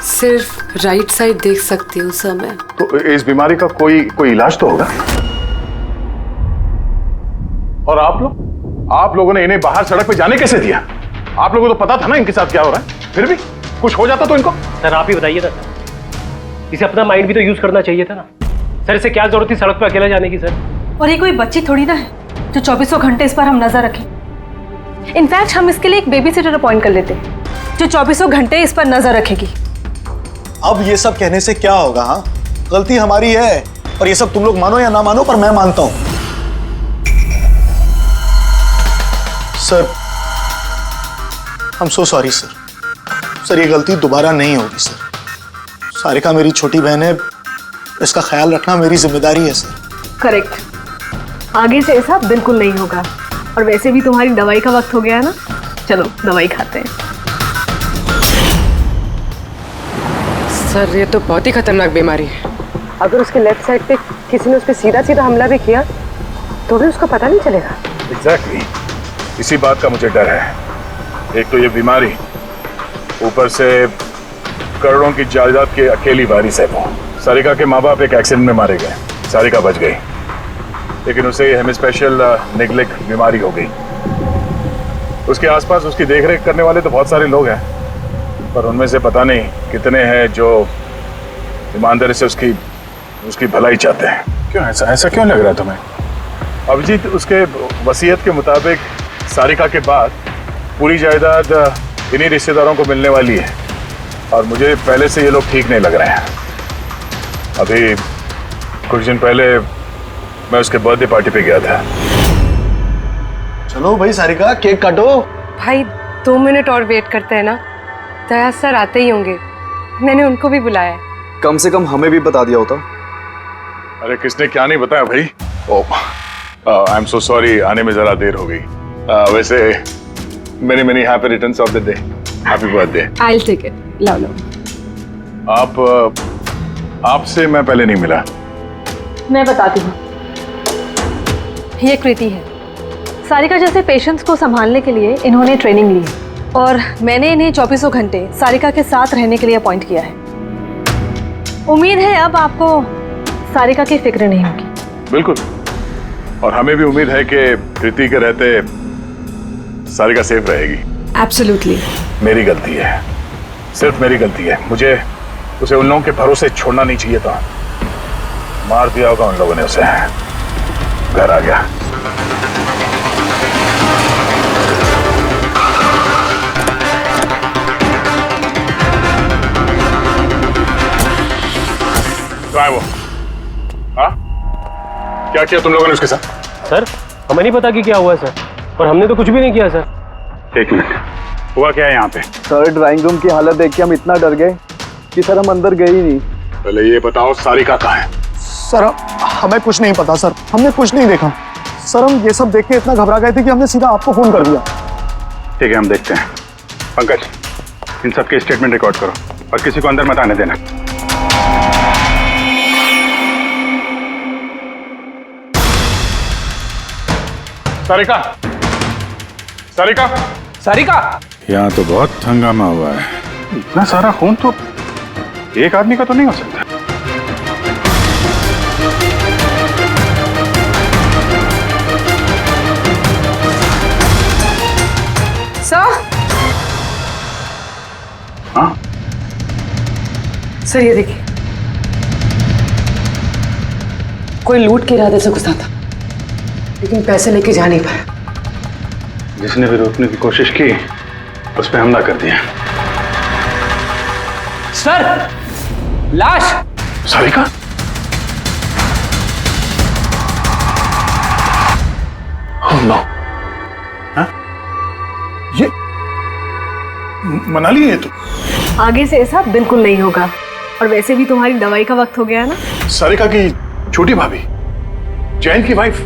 सिर्फ राइट साइड देख सकती हूँ सर मैं। तो इस बीमारी का कोई इलाज तो होगा? और आप लोगों ने इन्हें बाहर सड़क पे जाने कैसे दिया? आप लोगों को तो पता था ना इनके साथ क्या हो रहा है, फिर भी कुछ हो जाता तो इनको? सर आप ही बताइए ना, इसे अपना माइंड भी तो यूज करना चाहिए था ना सर। इसे क्या जरूरत थी सड़क पे अकेला जाने की सर? और ये कोई बच्ची थोड़ी ना है जो 24 घंटे इस पर हम नजर रखें। इनफैक्ट हम इसके लिए एक बेबी सिटर अपॉइंट कर लेते जो 24 घंटे इस पर नजर रखेगी। अब ये सब कहने से क्या होगा? हाँ, गलती हमारी है और ये सब तुम लोग मानो या ना मानो पर मैं मानता हूं। Sir I am so sorry sir. Sir ये गलती दोबारा नहीं होगी सर। सारिका मेरी छोटी बहन है, इसका ख्याल रखना मेरी जिम्मेदारी है सर। करेक्ट, आगे से ऐसा बिल्कुल नहीं होगा। और वैसे भी तुम्हारी दवाई का वक्त हो गया है ना, चलो दवाई खाते हैं। सर ये तो बहुत ही खतरनाक बीमारी है। अगर उसके लेफ्ट साइड पे किसी ने उस पर सीधा सीधा हमला भी किया तो भी उसका पता नहीं चलेगा। एग्जैक्टली, इसी बात का मुझे डर है। एक तो ये बीमारी, ऊपर से करोड़ों की जायदाद के अकेली वारिस है वो। सारिका के माँ बाप एक एक्सीडेंट में मारे गए, सारिका बच गई, लेकिन उसे हेमीस्पेशियल निग्लेक्ट बीमारी हो गई। उसके आसपास उसकी देखरेख करने वाले तो बहुत सारे लोग हैं, पर उनमें से पता नहीं कितने हैं जो ईमानदारी से उसकी भलाई चाहते हैं। क्यों ऐसा क्यों लग रहा है तुम्हें? अभिजीत, उसके वसीयत के मुताबिक सारिका के बाद पूरी जायदाद इन्हीं रिश्तेदारों को मिलने वाली है, और मुझे पहले से ये लोग ठीक नहीं लग रहे हैं। अभी कुछ दिन पहले मैं उसके बर्थडे पार्टी पे गया था। चलो भाई सारिका, केक काटो। भाई 2 मिनट और वेट करते हैं ना, दया सर आते ही होंगे, मैंने उनको भी बुलाया। कम से कम हमें भी बता दिया होता। अरे किसने क्या नहीं बताया भाई। आई एम सो सॉरी, आने में जरा देर हो गई। वैसे many happy returns of the day, happy birthday. I will take it, लो। आपसे मैं पहले नहीं मिला। मैं बताती हूँ, ये कृति है। सारिका जैसे पेशेंट्स को संभालने के लिए इन्होंने ट्रेनिंग ली है, और मैंने इन्हें 24 घंटे सारिका के साथ रहने के लिए अपॉइंट किया है। उम्मीद है अब आपको सारिका की फिक्र नहीं होगी। बिल्कुल, और हमें भी उम्मीद है कि कृति के रहते सारिका सेफ रहेगी। एब्सोल्युटली। मेरी गलती है, सिर्फ मेरी गलती है। मुझे उसे उन लोगों के भरोसे छोड़ना नहीं चाहिए था। मार दिया होगा उन लोगों ने उसे। घर आ गया। कहाँ है वो? हाँ? क्या किया तुम लोगों ने उसके साथ? सर हमें नहीं पता कि क्या हुआ है सर, और हमने तो कुछ भी नहीं किया सर। एक मिनट, हुआ क्या है यहाँ पे? सर ड्राइंग रूम की हालत देख के हम इतना डर गए कि सर हम अंदर गए ही नहीं। पहले ये बताओ सारिका कहाँ है? सर हमें कुछ नहीं पता सर, हमने कुछ नहीं देखा सर। हम ये सब देख के इतना घबरा गए थे कि हमने सीधा आपको फोन कर दिया। ठीक है, हम देखते हैं। पंकज, इन सब के स्टेटमेंट रिकॉर्ड करो और किसी को अंदर मत आने देना। सारिका, सारिका, सारिका! यहाँ तो बहुत हंगामा हुआ है। इतना सारा खून तो एक आदमी का तो नहीं हो सकता। हाँ? सर ये देखिए, कोई लूट के इरादे से घुसा था, लेकिन पैसे लेके जा नहीं पाया। जिसने भी रोकने की कोशिश की उस पे हमला कर दिया। सर, लाश! सारिका? Oh no! हाँ? ये मनाली है तो? आगे से ऐसा बिल्कुल नहीं होगा। और वैसे भी तुम्हारी दवाई का वक्त हो गया है ना। सारिका की छोटी भाभी, जैन की वाइफ।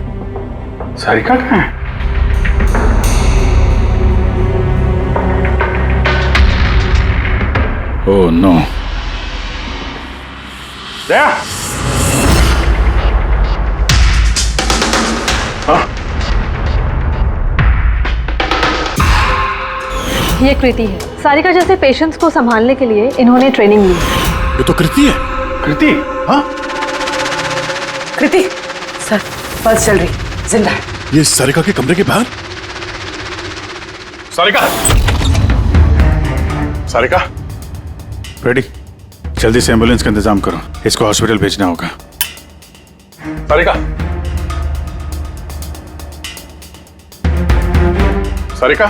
सारिका कहाँ है? Oh no. दया! हाँ? ये कृति है। सारिका जैसे पेशेंट्स को संभालने के लिए इन्होंने ट्रेनिंग ली। ये तो कृति है। कृति? हाँ? कृति, सर पल्स चल रही, जिंदा है। ये सारिका के कमरे के बाहर? सारिका! सारिका! रेडी, जल्दी से एम्बुलेंस का इंतजाम करो, इसको हॉस्पिटल भेजना होगा। सारिका! सारिका!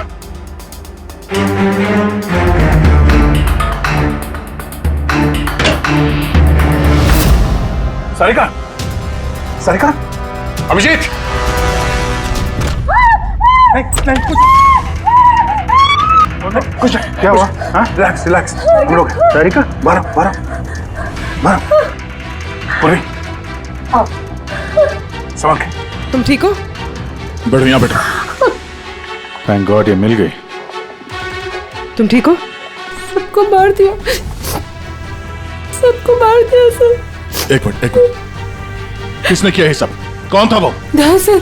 सारिका! सारिका! अभिजीत! नहीं, कुछ क्या हुआ? हाँ? Relax, relax. हम लोग सारिका, बारह। पूरी संभाल के। तुम ठीक हो? बैठो यहाँ बैठो। थैंक गॉड ये मिल गई। तुम ठीक हो? सबको मार दिया, सबको मार दिया सर। एक मिनट। किसने किया ये सब? कौन था वो? हाँ सर।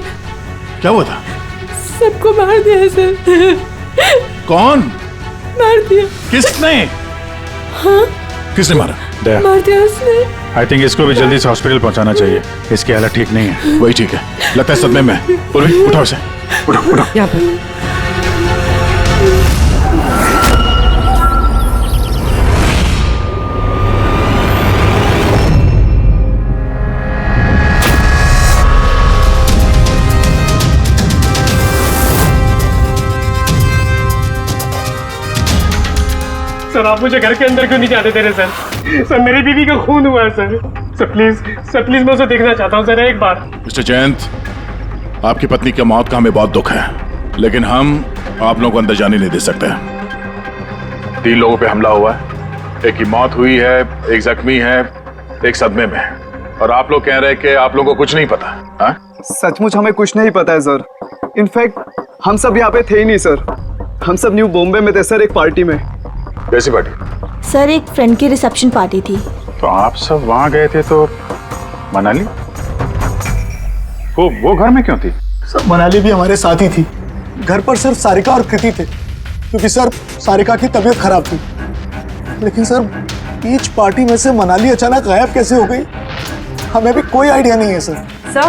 क्या हुआ था? सबको मार दिया सर। कौन मार दिया? किसने? हाँ? किसने मारा? दया, मार दिया उसने। आई थिंक इसको भी जल्दी से हॉस्पिटल पहुंचाना चाहिए। इसकी हालत ठीक नहीं है। वही ठीक है, लगता है सदमे में। पूर्वी उठाओ इसे, उठो। यहाँ पर। सर आप मुझे घर के अंदर क्यों नहीं जाने दे रहे सर? सर मेरी बीवी का खून हुआ है सर प्लीज मैं उसे देखना चाहता हूँ सर एक बार। मिस्टर जयंत, आपकी पत्नी की मौत का हमें बहुत दुख है, लेकिन हम आप लोगों को अंदर जाने नहीं दे सकते। 3 लोगों पे हमला हुआ है, एक की मौत हुई है, एक जख्मी है, एक सदमे में है, और आप लोग कह रहे हैं कि आप लोगों को कुछ नहीं पता। हाँ? सचमुच हमें कुछ नहीं पता है सर। इनफैक्ट हम सब यहाँ पे थे ही नहीं सर। हम सब न्यू बॉम्बे में थे सर, एक पार्टी में। कैसी पार्टी? सर एक फ्रेंड की रिसेप्शन पार्टी थी। तो आप सब वहां गए थे तो मनाली वो घर में क्यों थी? सर मनाली भी हमारे साथ ही थी। घर पर सिर्फ सारिका और कृति थे, क्योंकि सर सारिका की तबीयत खराब थी। लेकिन सर बीच पार्टी में से मनाली अचानक गायब कैसे हो गई, हमें भी कोई आइडिया नहीं है सर। सर?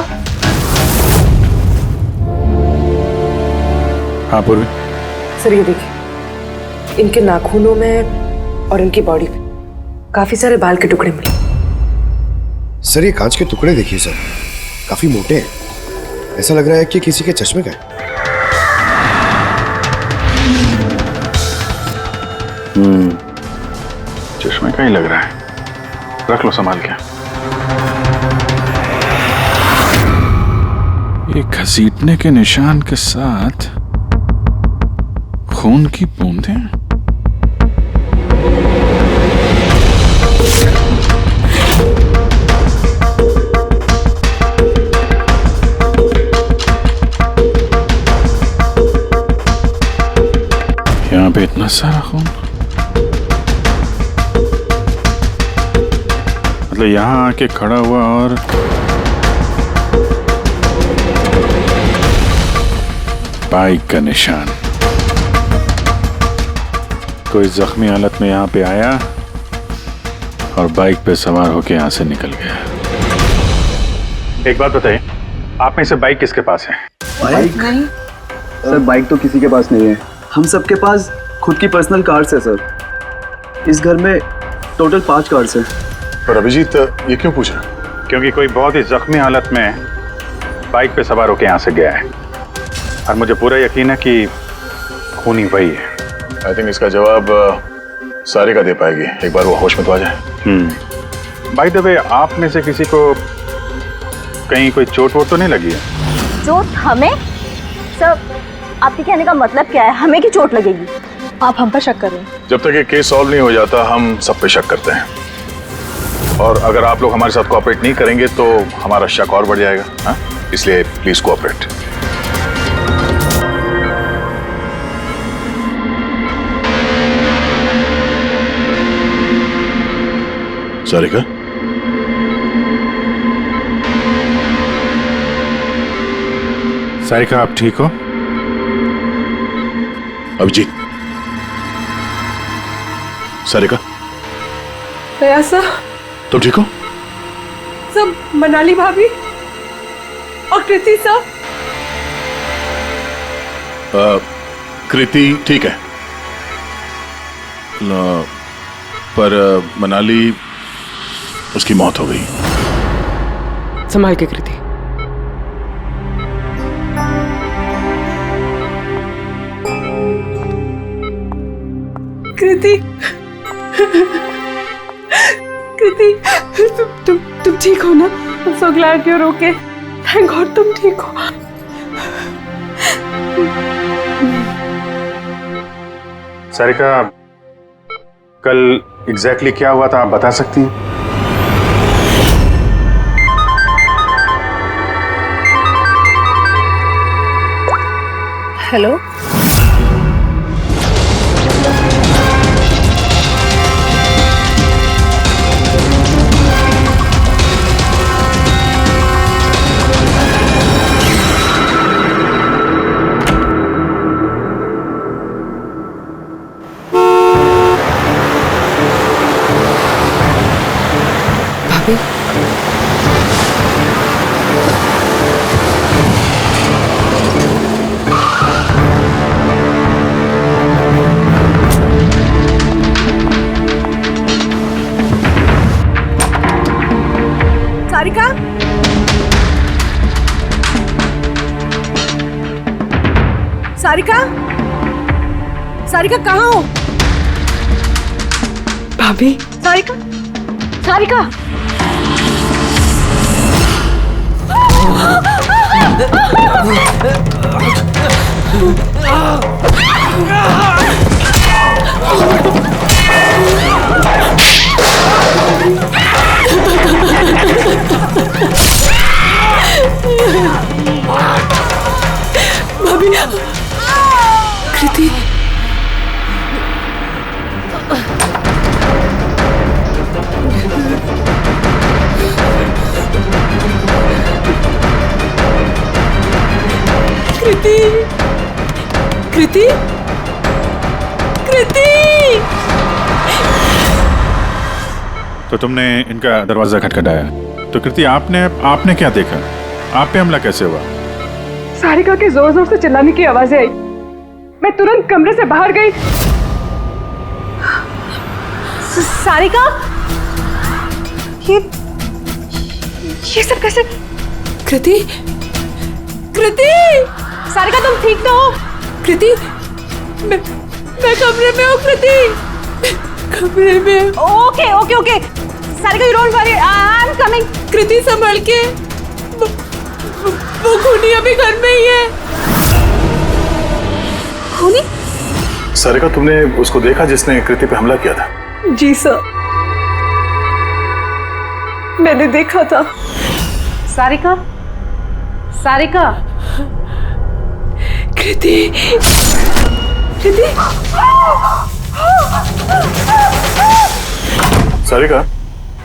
हाँ पूर्वी। सर ये देखिए, इनके नाखूनों में और इनकी बॉडी पे काफी सारे बाल के टुकड़े मिले। सर ये कांच के टुकड़े देखिए सर, काफी मोटे हैं। ऐसा लग रहा है कि किसी के चश्मे का है। चश्मे का ही लग रहा है। रख लो संभाल के। ये घसीटने के निशान के साथ खून की बूंदें। यहाँ पे इतना सारा खून, मतलब यहाँ आके खड़ा हुआ और बाइक का निशान। कोई जख्मी हालत में यहाँ पे आया और बाइक पे सवार होके यहाँ से निकल गया। एक बात बताइए, आप में से बाइक किसके पास है? बाइक नहीं सर, बाइक तो किसी के पास नहीं है। हम सबके पास खुद की पर्सनल कार्स है सर। इस घर में टोटल 5 कार्स हैं। पर अभिजीत ये क्यों पूछा? क्योंकि कोई बहुत ही जख्मी हालत में बाइक पे सवार होके यहाँ से गया है और मुझे पूरा यकीन है कि खूनी वही है। आई थिंक इसका जवाब सारिका दे पाएगी, एक बार वो होश में तो आ जाए। बाय द वे, आप में से किसी को कहीं कोई चोट वोट तो नहीं लगी है? चोट हमें? सर, आपके कहने का मतलब क्या है? हमें की चोट लगेगी? आप हम पर शक कर रहे हैं? जब तक ये केस सॉल्व नहीं हो जाता हम सब पे शक करते हैं, और अगर आप लोग हमारे साथ कोऑपरेट नहीं करेंगे तो हमारा शक और बढ़ जाएगा। हाँ, इसलिए प्लीज कोऑपरेट। सारिका, सारिका आप ठीक हो? अभिजीत, सारिका प्रयासा, तुम ठीक हो? सब मनाली भाभी और कृति सब। कृति ठीक है, पर मनाली, उसकी मौत हो गई। संभाल के कृति। कृति, कृति, तुम ठीक हो ना? I'm so glad you're okay. Thank God तुम ठीक हो। सारिका, कल एग्जैक्टली क्या हुआ था आप बता सकती हैं? हेलो, सारिका, सारिका, सारिका कहाँ हो? भाभी, सारिका, सारिका, भाभी, कृति, कृति, कृति, कृति। तो तुमने इनका दरवाजा खटखटाया, तो कृति आपने क्या देखा? आप पे हमला कैसे हुआ? सारिका के जोर जोर से चिल्लाने की आवाजें आई। मैं तुरंत कमरे से बाहर गई। सारिका, ये सब कैसे? कृति, कृति, सारिका तुम ठीक तो हो? कृति, मैं कमरे में हूँ। कृति, कमरे में। Okay okay okay, Sarika you don't worry, I am coming. Kriti संभल के, वो खूनी अभी घर में ही है। खूनी? सारिका, तुमने उसको देखा जिसने कृति पे हमला किया था? जी सर, मैंने देखा था। सारिका, सारिका, कृति, कृति। सारिका,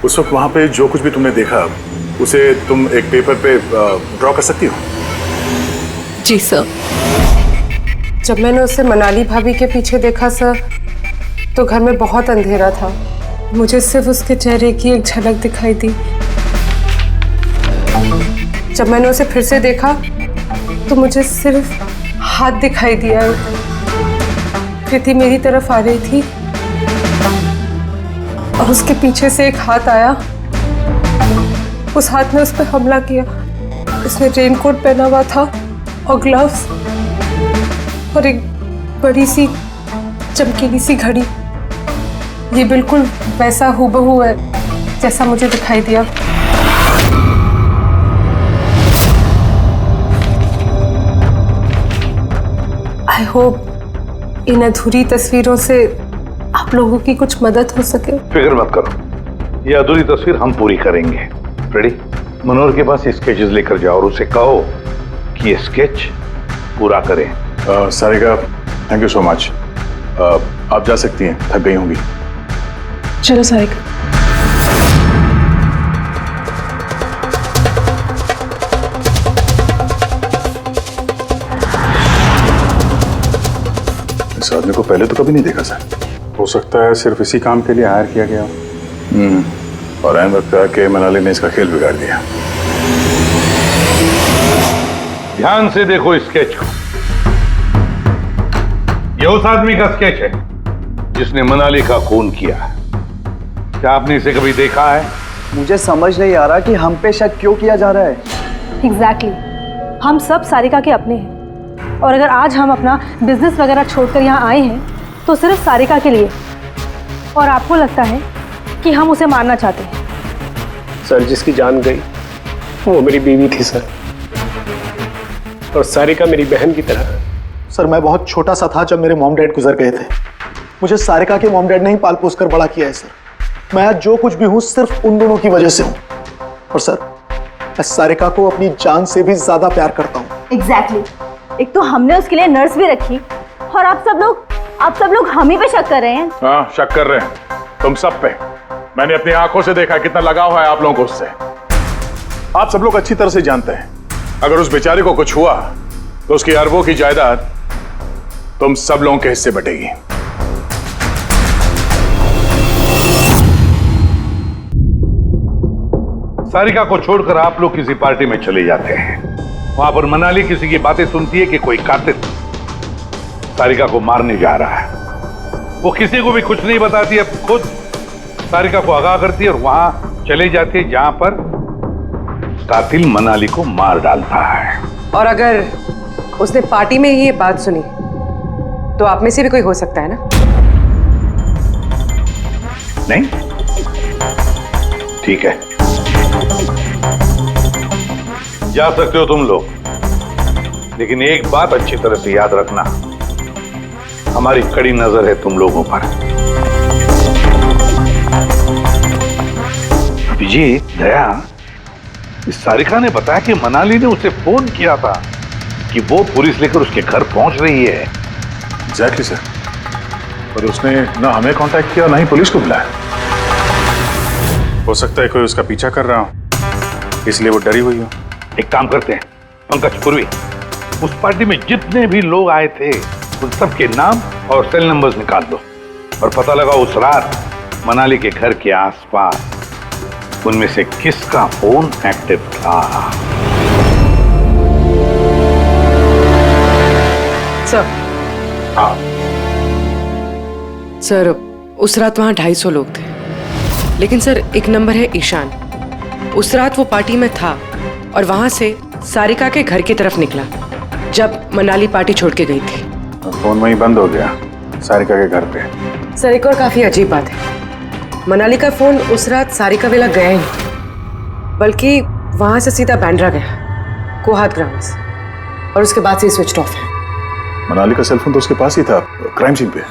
उस वक्त वहां पे जो कुछ भी तुमने देखा उसे तुम एक पेपर पे ड्रॉ कर सकती हो? जी सर। जब मैंने उसे मनाली भाभी के पीछे देखा सर, तो घर में बहुत अंधेरा था। मुझे सिर्फ उसके चेहरे की एक झलक दिखाई दी। जब मैंने उसे फिर से देखा तो मुझे सिर्फ हाथ दिखाई दिया। कृति मेरी तरफ आ रही थी और उसके पीछे से एक हाथ आया। उस हाथ ने उस पर हमला किया। उसने रेनकोट पहना हुआ था और ग्लव्स और एक बड़ी सी चमकीली सी घड़ी। ये बिल्कुल वैसा हूबहू है जैसा मुझे दिखाई दिया। आई होप इन अधूरी तस्वीरों से आप लोगों की कुछ मदद हो सके। फिक्र मत करो, ये अधूरी तस्वीर हम पूरी करेंगे। रेडी? मनोहर के पास स्केचेस लेकर जाओ और उसे कहो कि ये स्केच पूरा करें। Sarika, thank you so much. आप जा सकती हैं, थक गई होंगी। चलो सारिका। इस आदमी को पहले तो कभी नहीं देखा सर। हो सकता है सिर्फ इसी काम के लिए हायर किया गया। और ऐन वक्त आके मनाली ने इसका खेल बिगाड़ दिया। ध्यान से देखो स्केच को। ये उस आदमी का स्केच है जिसने मनाली का खून किया। क्या आपने इसे कभी देखा है? मुझे समझ नहीं आ रहा कि हम पे शक क्यों किया जा रहा है। एग्जैक्टली, हम सब सारिका के अपने हैं और अगर आज हम अपना बिजनेस वगैरह छोड़कर यहाँ आए हैं तो सिर्फ सारिका के लिए। और आपको लगता है कि हम उसे मारना चाहते हैं? सर, जिसकी जान गई वो मेरी बीवी थी सर, और सारिका मेरी बहन की तरह। सर, मैं बहुत छोटा सा था जब मेरे मॉम डैड गुजर गए थे। मुझे सारिका के मॉम डैड ने ही पाल पोस कर बड़ा किया है सर। मैं आज जो कुछ भी हूँ सिर्फ उन दोनों की वजह से हूँ। और सर, मैं सारिका को अपनी जान से भी ज्यादा प्यार करता हूँ। एग्जैक्टली। एक तो हमने उसके लिए नर्स भी रखी और आप सब लोग हम ही पे शक कर रहे हैं। हाँ, शक कर रहे हैं तुम सब पे। मैंने अपनी आंखों से देखा कितना लगाव है आप लोगों को उससे। आप सब लोग अच्छी तरह से जानते हैं अगर उस बेचारे को कुछ हुआ तो उसकी अरबों की जायदाद तुम सब लोगों के हिस्से बटेगी। सारिका को छोड़कर आप लोग किसी पार्टी में चले जाते हैं। वहां पर मनाली किसी की बातें सुनती है कि कोई कातिल सारिका को मारने जा रहा है। वो किसी को भी कुछ नहीं बताती है, खुद सारिका को आगाह करती है और वहां चले जाती है जहां पर कातिल मनाली को मार डालता है। और अगर उसने पार्टी में ही ये बात सुनी तो आप में से भी कोई हो सकता है ना? नहीं? ठीक है, जा सकते हो तुम लोग, लेकिन एक बात अच्छी तरह से याद रखना, हमारी कड़ी नजर है तुम लोगों पर। विजय, दया, इस सारिका ने बताया कि मनाली ने उसे फोन किया था कि वो पुलिस लेकर उसके घर पहुंच रही है। एग्जैक्टली सर, पर उसने ना हमें कांटेक्ट किया ना ही पुलिस को बुलाया। हो सकता है कोई उसका पीछा कर रहा हो, इसलिए वो डरी हुई हो। एक काम करते हैं पंकज, पूर्वी, उस पार्टी में जितने भी लोग आए थे उन सबके नाम और सेल नंबर्स निकाल दो और पता लगा उस रात मनाली के घर के आसपास उनमें से किसका फोन एक्टिव था। सर, सर उस रात वहां 250 लोग थे, लेकिन सर एक नंबर है ईशान। उस रात वो पार्टी में था और वहां से सारिका के घर की तरफ निकला जब मनाली पार्टी छोड़ के गई थी। फोन वहीं बंद हो गया सारिका के घर पे। सर एक और काफी अजीब बात है, मनाली का फोन उस रात सारिका विला गया ही नहीं, बल्कि वहां से सीधा बांद्रा गया, कोहात ग्राउंड्स, और उसके बाद से स्विच ऑफ है। मनाली का सेलफोन तो उसके पास ही था, क्राइम सीन पे।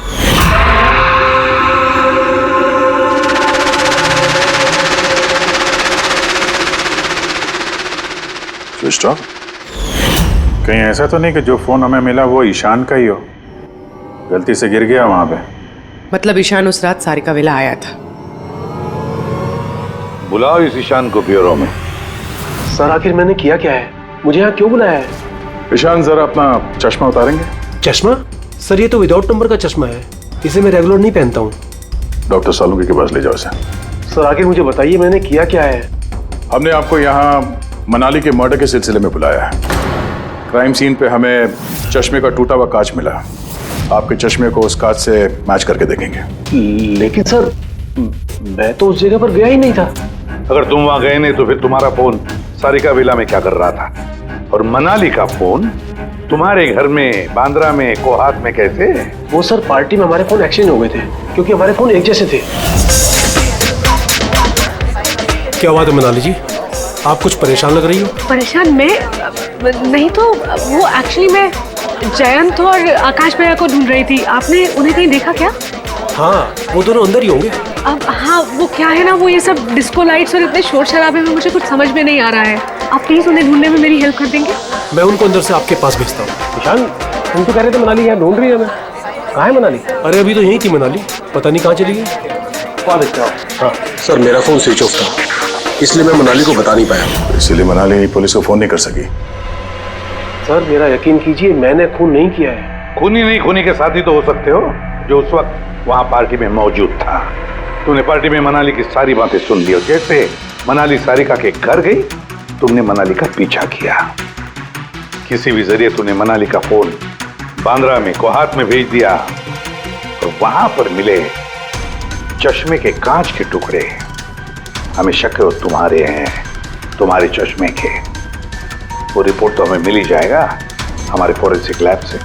Switch off. कहीं ऐसा तो नहीं कि जो फोन हमें मिला वो ईशान का ही हो, गलती से गिर गया वहां पे। मतलब ईशान उस रात सारिका विला आया था। बुलाओ इस ईशान को ब्यूरो में। सर आखिर मैंने किया क्या है, मुझे यहाँ क्यों बुलाया है? ईशान जरा अपना चश्मा उतारेंगे? चश्मा? सर ये तो विदाउट नंबर का चश्मा है, इसे मैं रेगुलर नहीं पहनता हूँ। डॉक्टर सालुंके के पास ले जाओ इसे। सर आखिर मुझे बताइए मैंने किया क्या है? हमने आपको यहाँ मनाली के मर्डर के सिलसिले में बुलाया है। क्राइम सीन पे हमें चश्मे का टूटा हुआ कांच मिला, आपके चश्मे को उस कांच से मैच करके देखेंगे। लेकिन सर मैं तो उस जगह पर गया ही नहीं था। अगर तुम वहां गए नहीं तो फिर तुम्हारा फोन सारिका विला में क्या कर रहा था? और मनाली का फोन तुम्हारे घर में बांद्रा में कोहात में कैसे? वो सर पार्टी में हमारे फोन एक्सचेंज हो गए थे, क्योंकि हमारे फोन एक जैसे थे। क्या बात है मनाली जी, आप कुछ परेशान लग रही हो? परेशान मैं नहीं तो वो एक्चुअली मैं जयंत और आकाश भैया को ढूंढ रही थी। आपने उन्हें कहीं देखा क्या? हाँ वो दोनों अंदर ही होंगे। अब हाँ वो क्या है ना, वो ये सब डिस्को लाइट्स और इतने शोर शराबे में मुझे कुछ समझ में नहीं आ रहा है। आप प्लीज उन्हें ढूंढने में मेरी हेल्प कर देंगे? मैं उनको अंदर से आपके पास भेजता हूँ। ईशान तुम तो कह रहे थे मनाली यहाँ ढूंढ रही है, मैं कहाँ है मनाली? अरे अभी तो यहीं थी मनाली, पता नहीं कहाँ चली गई। हाँ सर मेरा फोन स्विच ऑफ था, इसलिए मैं मनाली को बता नहीं पाया। इसीलिए मनाली पुलिस को फोन नहीं कर सकी। सर मेरा यकीन कीजिए मैंने खून नहीं किया है। खूनी नहीं, खूनी के साथी तो हो सकते हो जो उस वक्त वहां पार्टी में मौजूद था। तूने पार्टी में मनाली की सारी बातें सुन ली और जैसे मनाली सारिका के घर गई तुमने मनाली का पीछा किया। किसी भी जरिए तूने मनाली का फोन बांद्रा में कोहात में भेज दिया और वहां पर मिले चश्मे के कांच के टुकड़े हमें शक है वो तुम्हारे हैं, तुम्हारे चश्मे के। वो रिपोर्ट तो हमें मिल ही जाएगा हमारे फोरेंसिक लैब से।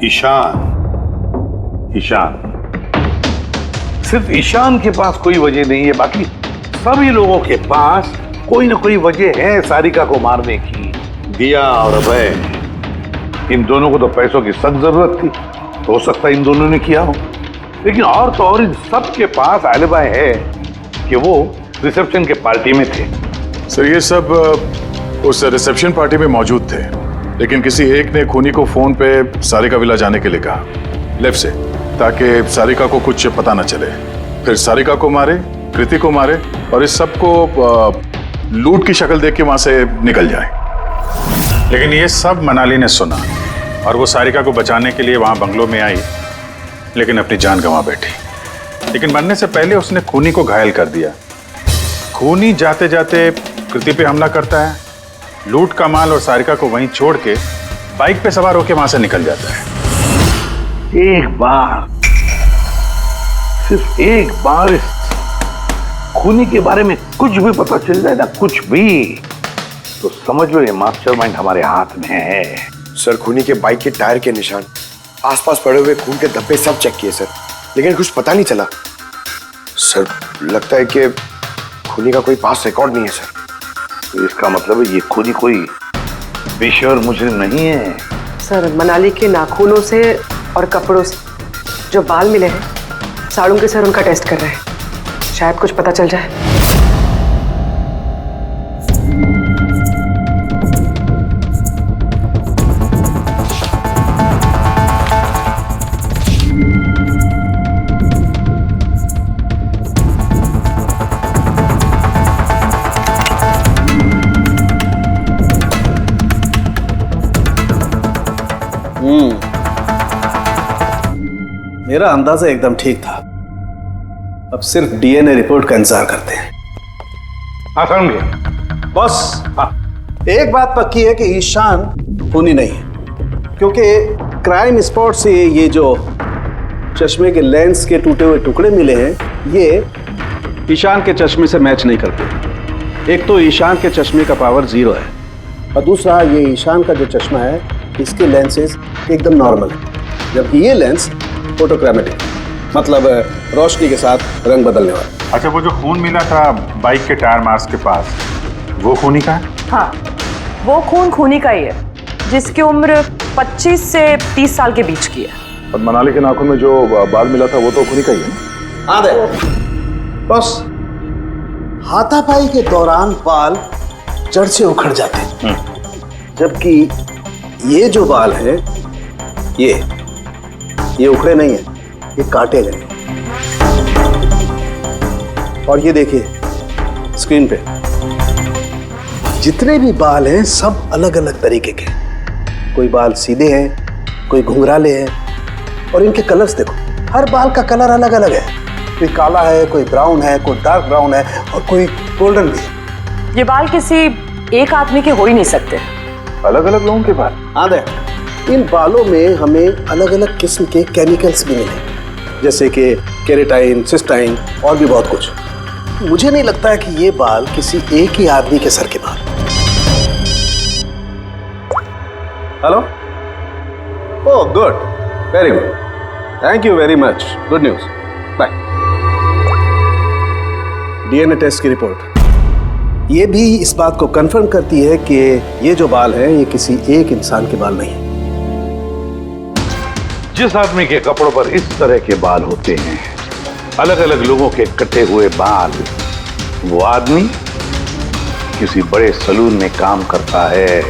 ईशान, ईशान, सिर्फ ईशान के पास कोई वजह नहीं है, बाकी सभी लोगों के पास कोई ना कोई वजह है सारिका को मारने की। दिया और अभय, इन दोनों को तो पैसों की सख्त जरूरत थी, तो हो सकता है इन दोनों ने किया हो। लेकिन और तो और इन सब के पास एलिबाई है कि वो रिसेप्शन के पार्टी में थे। सर ये सब उस रिसेप्शन पार्टी में मौजूद थे, लेकिन किसी एक ने खूनी को फोन पे सारिका विला जाने के लिए कहा लेफ्ट से, ताकि सारिका को कुछ पता न चले। फिर सारिका को मारे, कृति को मारे और इस सब को लूट की शक्ल देख के वहां से निकल जाए। लेकिन ये सब मनाली ने सुना और वो सारिका को बचाने के लिए वहां बंगलों में आई, लेकिन अपनी जान गंवा बैठी। लेकिन मरने से पहले उसने खूनी को घायल कर दिया। खूनी जाते जाते कृति पे हमला करता है, लूट का माल और सारिका को वहीं छोड़ के बाइक पे सवार होकर वहां से निकल जाता है। एक बार, सिर्फ एक बार इस खूनी के बारे में कुछ भी पता चल जाए ना, कुछ भी, तो समझ लो ये मास्टरमाइंड हमारे हाथ में है। सर खूनी के बाइक के टायर के निशान, आसपास पड़े हुए खून के धब्बे सब चेक किए सर, लेकिन कुछ पता नहीं चला। सर लगता है कि खूनी का कोई पास रिकॉर्ड नहीं है सर। तो इसका मतलब है ये खूनी कोई पेशेवर मुजरिम नहीं है। सर मनाली के नाखूनों से और कपड़ों से जो बाल मिले हैं, सालुंके सर उनका टेस्ट कर रहे हैं, शायद कुछ पता चल जाए। मेरा अंदाजा एकदम ठीक था। अब सिर्फ डीएनए रिपोर्ट का इंतजार करते हैं। हाँ समझे बॉस, एक बात पक्की है कि ईशान खूनी नहीं है, क्योंकि क्राइम स्पॉट से ये जो चश्मे के लेंस के टूटे हुए टुकड़े मिले हैं, ये ईशान के चश्मे से मैच नहीं करते। एक तो ईशान के चश्मे का पावर 0 है और दूसरा ये ईशान का जो चश्मा है इसके लेंसेज एकदम नॉर्मल है, जबकि ये लेंस फोटोक्रोमेटिक, मतलब रोशनी के साथ रंग बदलने वाला। अच्छा, वो जो खून मिला था बाइक के टायर मार्क्स के पास, वो खूनी का है? हाँ, वो खून खूनी का ही है जिसकी उम्र 25 से 30 साल के बीच की है। और मनाली के नाखून में जो बाल मिला था वो तो खूनी का ही है ना? हाँ दे। बस हाथापाई के दौरान बाल जड़ से उखड़ जाते हैं, जबकि ये जो बाल है ये उखड़े नहीं है, ये काटे गए। और ये देखिए स्क्रीन पे जितने भी बाल हैं सब अलग अलग तरीके के। कोई बाल सीधे हैं, कोई घुंघराले हैं, और इनके कलर्स देखो, हर बाल का कलर अलग अलग है। कोई काला है, कोई ब्राउन है, कोई डार्क ब्राउन है और कोई गोल्डन भी। ये बाल किसी एक आदमी के हो ही नहीं सकते। अलग अलग लोगों के बाल? हाँ दे। इन बालों में हमें अलग अलग किस्म के केमिकल्स भी मिले, जैसे कि केराटिन, सिस्टाइन और भी बहुत कुछ। मुझे नहीं लगता है कि ये बाल किसी एक ही आदमी के सर के बाल। Hello? Oh good, very good, thank you very much, good news, bye. DNA test की रिपोर्ट ये भी इस बात को कंफर्म करती है कि ये जो बाल हैं ये किसी एक इंसान के बाल नहीं। जिस आदमी के कपड़ों पर इस तरह के बाल होते हैं, अलग अलग लोगों के कटे हुए बाल, वो आदमी किसी बड़े सलून में काम करता है,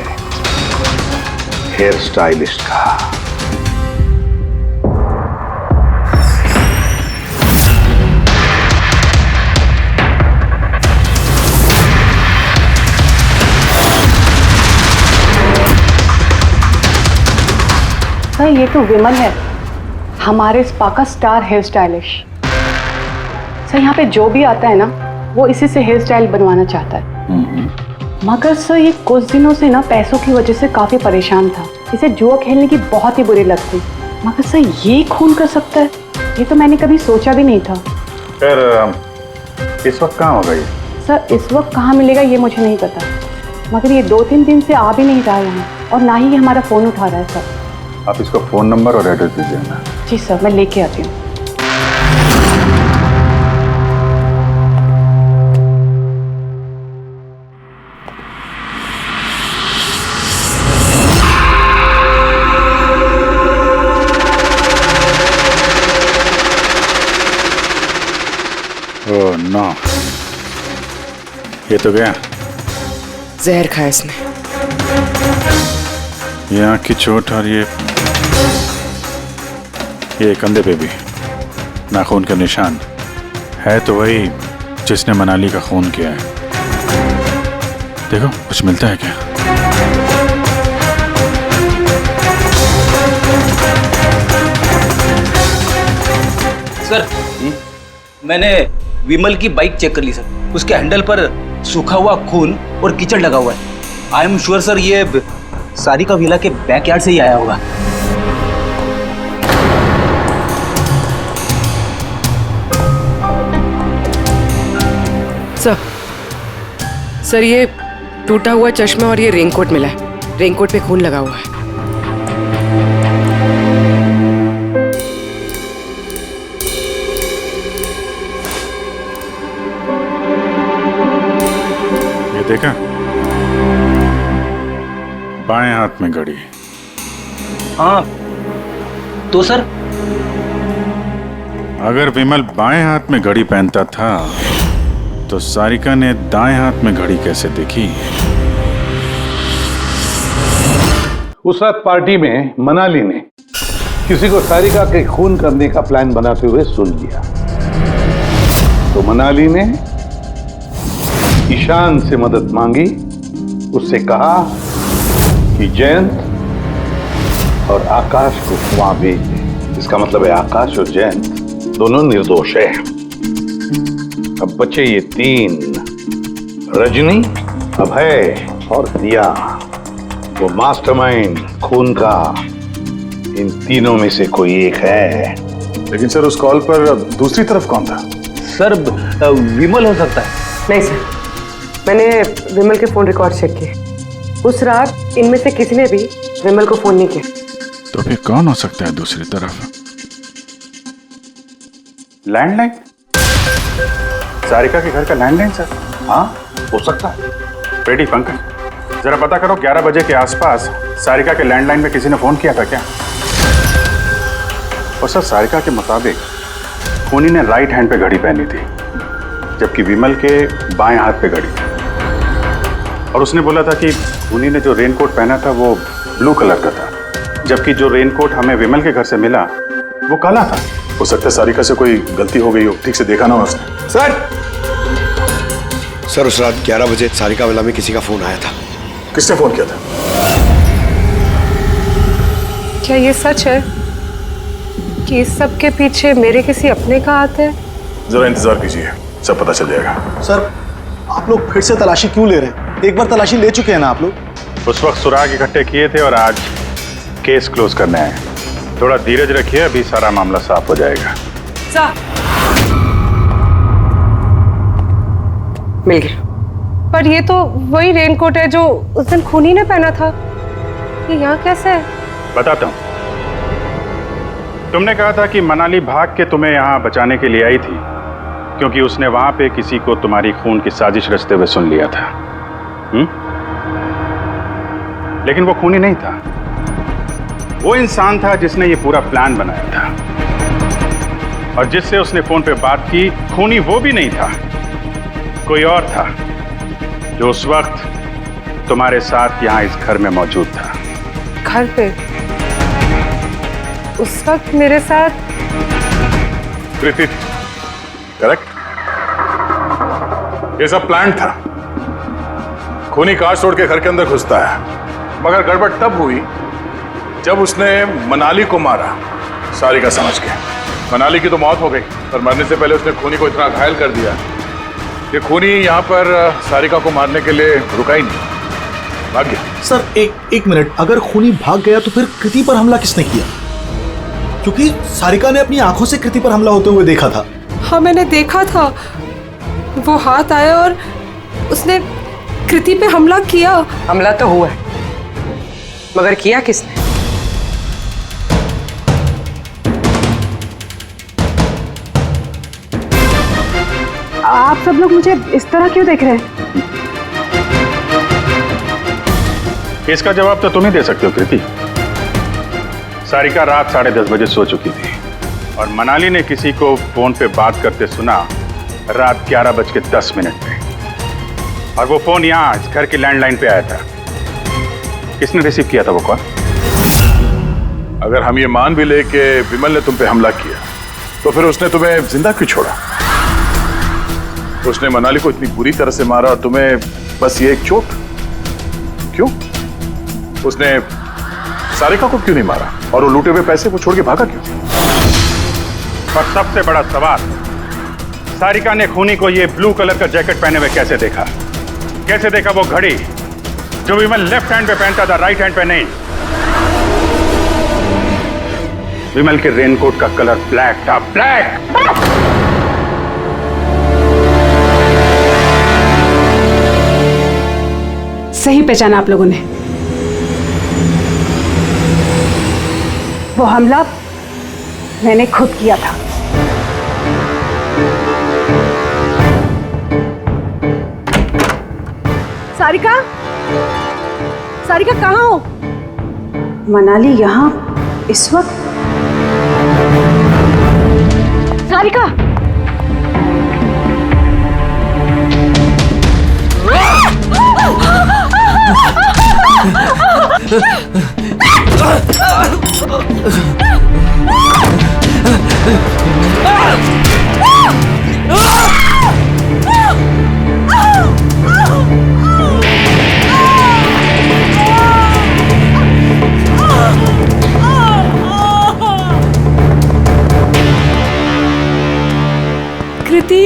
हेयर स्टाइलिस्ट का। सर ये तो विमल है, हमारे स्पा का स्टार हेयर स्टाइलिश। सर यहाँ पे जो भी आता है ना वो इसी से हेयर स्टाइल बनवाना चाहता है। मगर सर ये कुछ दिनों से ना पैसों की वजह से काफी परेशान था। इसे जुआ खेलने की बहुत ही बुरी लत थी। मगर सर ये खून कर सकता है, ये तो मैंने कभी सोचा भी नहीं था। फिर इस वक्त कहाँ होगा ये? सर इस वक्त कहाँ मिलेगा ये मुझे नहीं पता, मगर ये 2-3 दिन से आ भी नहीं रहा है यहाँ, और ना ही ये हमारा फोन उठा रहा है। सर आप इसको फोन नंबर और एड्रेस दीजिए ना। जी सर, मैं लेके आती हूँ। ओह नो, ये तो गया। जहर खाया इसने। ये आँख की चोट और ये कंधे पे भी नाखून का निशान है, तो वही जिसने मनाली का खून किया है। देखो कुछ मिलता है क्या? सर मैंने विमल की बाइक चेक कर ली सर, उसके हैंडल पर सूखा हुआ खून और कीचड़ लगा हुआ है। आई एम श्योर सर ये सारिका विला के बैकयार्ड से ही आया होगा। सर ये टूटा हुआ चश्मा और ये रेनकोट मिला है। रेनकोट पे खून लगा हुआ है। ये देखा, बाएं हाथ में घड़ी। हाँ तो सर अगर विमल बाएं हाथ में घड़ी पहनता था तो सारिका ने दाएं हाथ में घड़ी कैसे देखी? उस रात पार्टी में मनाली ने किसी को सारिका के खून करने का प्लान बनाते हुए सुन लिया, तो मनाली ने ईशान से मदद मांगी। उससे कहा कि जयंत और आकाश को वहां भेज दे। इसका मतलब है आकाश और जयंत दोनों निर्दोष है। अब बचे ये 3, रजनी, अभय और दिया। वो मास्टरमाइंड खून का इन तीनों में से कोई एक है। लेकिन सर उस कॉल पर दूसरी तरफ कौन था? सर विमल हो सकता है। नहीं सर, मैंने विमल के फोन रिकॉर्ड चेक किए। उस रात इनमें से किसी ने भी विमल को फोन नहीं किया। तो फिर कौन हो सकता है दूसरी तरफ? लैंडलाइन? सारिका के घर का लैंडलाइन सर? हाँ हो सकता है। रेडी पंकज, जरा पता करो 11 बजे के आसपास सारिका के लैंडलाइन में किसी ने फोन किया था क्या? और सर सारिका के मुताबिक खूनी ने राइट हैंड पे घड़ी पहनी थी, जबकि विमल के बाएं हाथ पे घड़ी थी। और उसने बोला था कि खूनी ने जो रेनकोट पहना था वो ब्लू कलर का था, जबकि जो रेनकोट हमें विमल के घर से मिला वो काला था। हो सकता है सारिका से कोई गलती हो गई हो, ठीक से देखा ना हो उसने। सर उस रात 11 बजे सारिका वाला में किसी का फोन आया था। किसने फोन किया था? क्या ये सच है कि इस सब के पीछे मेरे किसी अपने का हाथ है? जरा इंतजार कीजिए, सब पता चल जाएगा। सर आप लोग फिर से तलाशी क्यों ले रहे हैं? एक बार तलाशी ले चुके हैं ना आप लोग। उस वक्त सुराग इकट्ठे किए थे और आज केस क्लोज करने आए। थोड़ा धीरज रखिए, अभी सारा मामला साफ हो जाएगा। मिल गया। पर ये तो वही रेनकोट है जो उस दिन खूनी ने पहना था। ये यहाँ कैसे है? बताता हूँ। तुमने कहा था कि मनाली भाग के तुम्हें यहाँ बचाने के लिए आई थी, क्योंकि उसने वहां पे किसी को तुम्हारी खून की साजिश रचते हुए सुन लिया था। लेकिन वो खूनी नहीं था, वो इंसान था जिसने ये पूरा प्लान बनाया था। और जिससे उसने फोन पे बात की, खूनी वो भी नहीं था, कोई और था जो उस वक्त तुम्हारे साथ यहाँ इस घर में मौजूद था। घर पे? उस वक्त मेरे साथ कृति, करेक्ट? ये सब प्लान था। खूनी कांच तोड़ के घर के अंदर घुसता है, मगर गड़बड़ तब हुई जब उसने मनाली को मारा, सारिका समझ के। मनाली की तो मौत हो गई, पर मरने से पहले उसने खूनी को इतना घायल कर दिया कि खूनी यहाँ पर सारिका को मारने के लिए रुका ही नहीं, भाग गया। सर एक मिनट, अगर खूनी भाग गया तो फिर कृति पर हमला किसने किया? क्योंकि सारिका ने अपनी आंखों से कृति पर हमला होते हुए देखा था। हाँ मैंने देखा था, वो हाथ आया और उसने कृति पे हमला किया। हमला तो हुआ है, मगर किया किसने? आप सब लोग मुझे इस तरह क्यों देख रहे हैं? इसका जवाब तो तुम ही दे सकते हो कृति। सारिका रात 10:30 बजे सो चुकी थी और मनाली ने किसी को फोन पे बात करते सुना रात 11:10 पे, और वो फोन यहाँ इस घर की लैंडलाइन पे आया था। किसने रिसीव किया था वो कॉल? अगर हम ये मान भी ले कि विमल ने तुम पे हमला किया, तो फिर उसने तुम्हें जिंदा क्यों छोड़ा? उसने मनाली को इतनी बुरी तरह से मारा और तुम्हें बस ये एक चोट क्यों? उसने सारिका को क्यों नहीं मारा और वो लूटे हुए पैसे को छोड़ के भागा क्यों? और सबसे बड़ा सवाल, सारिका ने खूनी को ये ब्लू कलर का जैकेट पहने हुए कैसे देखा? कैसे देखा वो घड़ी जो विमल लेफ्ट हैंड पे पहनता था, राइट हैंड पे नहीं? विमल के रेनकोट का कलर ब्लैक था, ब्लैक। सही पहचाना आप लोगों ने। वो हमला मैंने खुद किया था। सारिका, सारिका कहाँ हो? मनाली यहाँ इस वक्त? सारिका, कृति,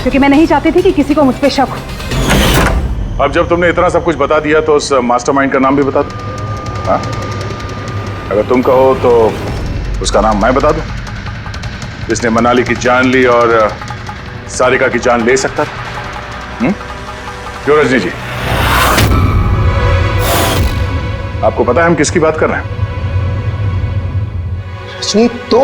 क्योंकि मैं नहीं चाहती थी कि किसी को मुझ पे शक हो। अब जब तुमने इतना सब कुछ बता दिया तो उस मास्टरमाइंड का नाम भी बता दो। हाँ? अगर तुम कहो तो उसका नाम मैं बता दूं, जिसने मनाली की जान ली और सारिका की जान ले सकता था। क्यों रजनी जी, आपको पता है हम किसकी बात कर रहे हैं? रजनी तो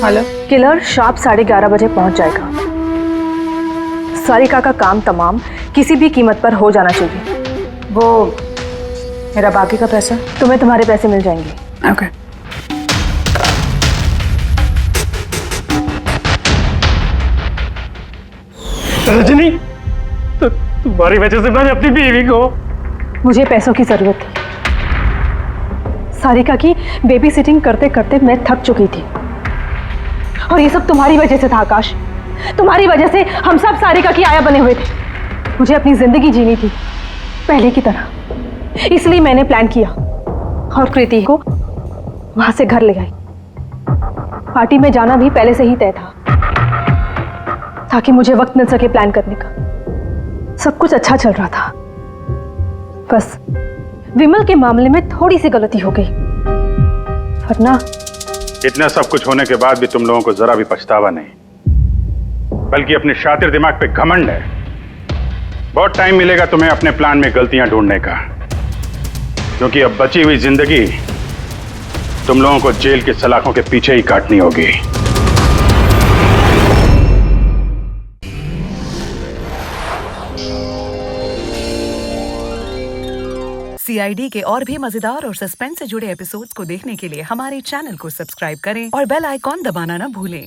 हेलो, किलर शार्प 11:30 बजे पहुंच जाएगा। सारिका का काम तमाम किसी भी कीमत पर हो जाना चाहिए। वो मेरा बाकी का पैसा, तुम्हें तुम्हारे पैसे मिल जाएंगे। ओके। रजनी, तो तुम्हारी वजह से मैंने अपनी बीवी को, मुझे पैसों की जरूरत थी। सारिका की बेबी सिटिंग करते करते मैं थक चुकी थी, और ये सब तुम्हारी वजह से था आकाश। तुम्हारी वजह से हम सब सारिका की आया बने हुए थे। मुझे अपनी जिंदगी जीनी थी पहले की तरह, इसलिए मैंने प्लान किया और कृति को वहां से घर ले आई। पार्टी में जाना भी पहले से ही तय था, ताकि मुझे वक्त मिल सके प्लान करने का। सब कुछ अच्छा चल रहा था, बस विमल के मामले में थोड़ी सी गलती हो गई, वरना इतना सब कुछ होने के बाद भी तुम लोगों को जरा भी पछतावा नहीं, बल्कि अपने शातिर दिमाग पे घमंड है। बहुत टाइम मिलेगा तुम्हें अपने प्लान में गलतियां ढूंढने का, क्योंकि अब बची हुई जिंदगी तुम लोगों को जेल के सलाखों के पीछे ही काटनी होगी। CID के और भी मजेदार और सस्पेंस से जुड़े एपिसोड्स को देखने के लिए हमारे चैनल को सब्सक्राइब करें और बेल आइकॉन दबाना ना भूलें।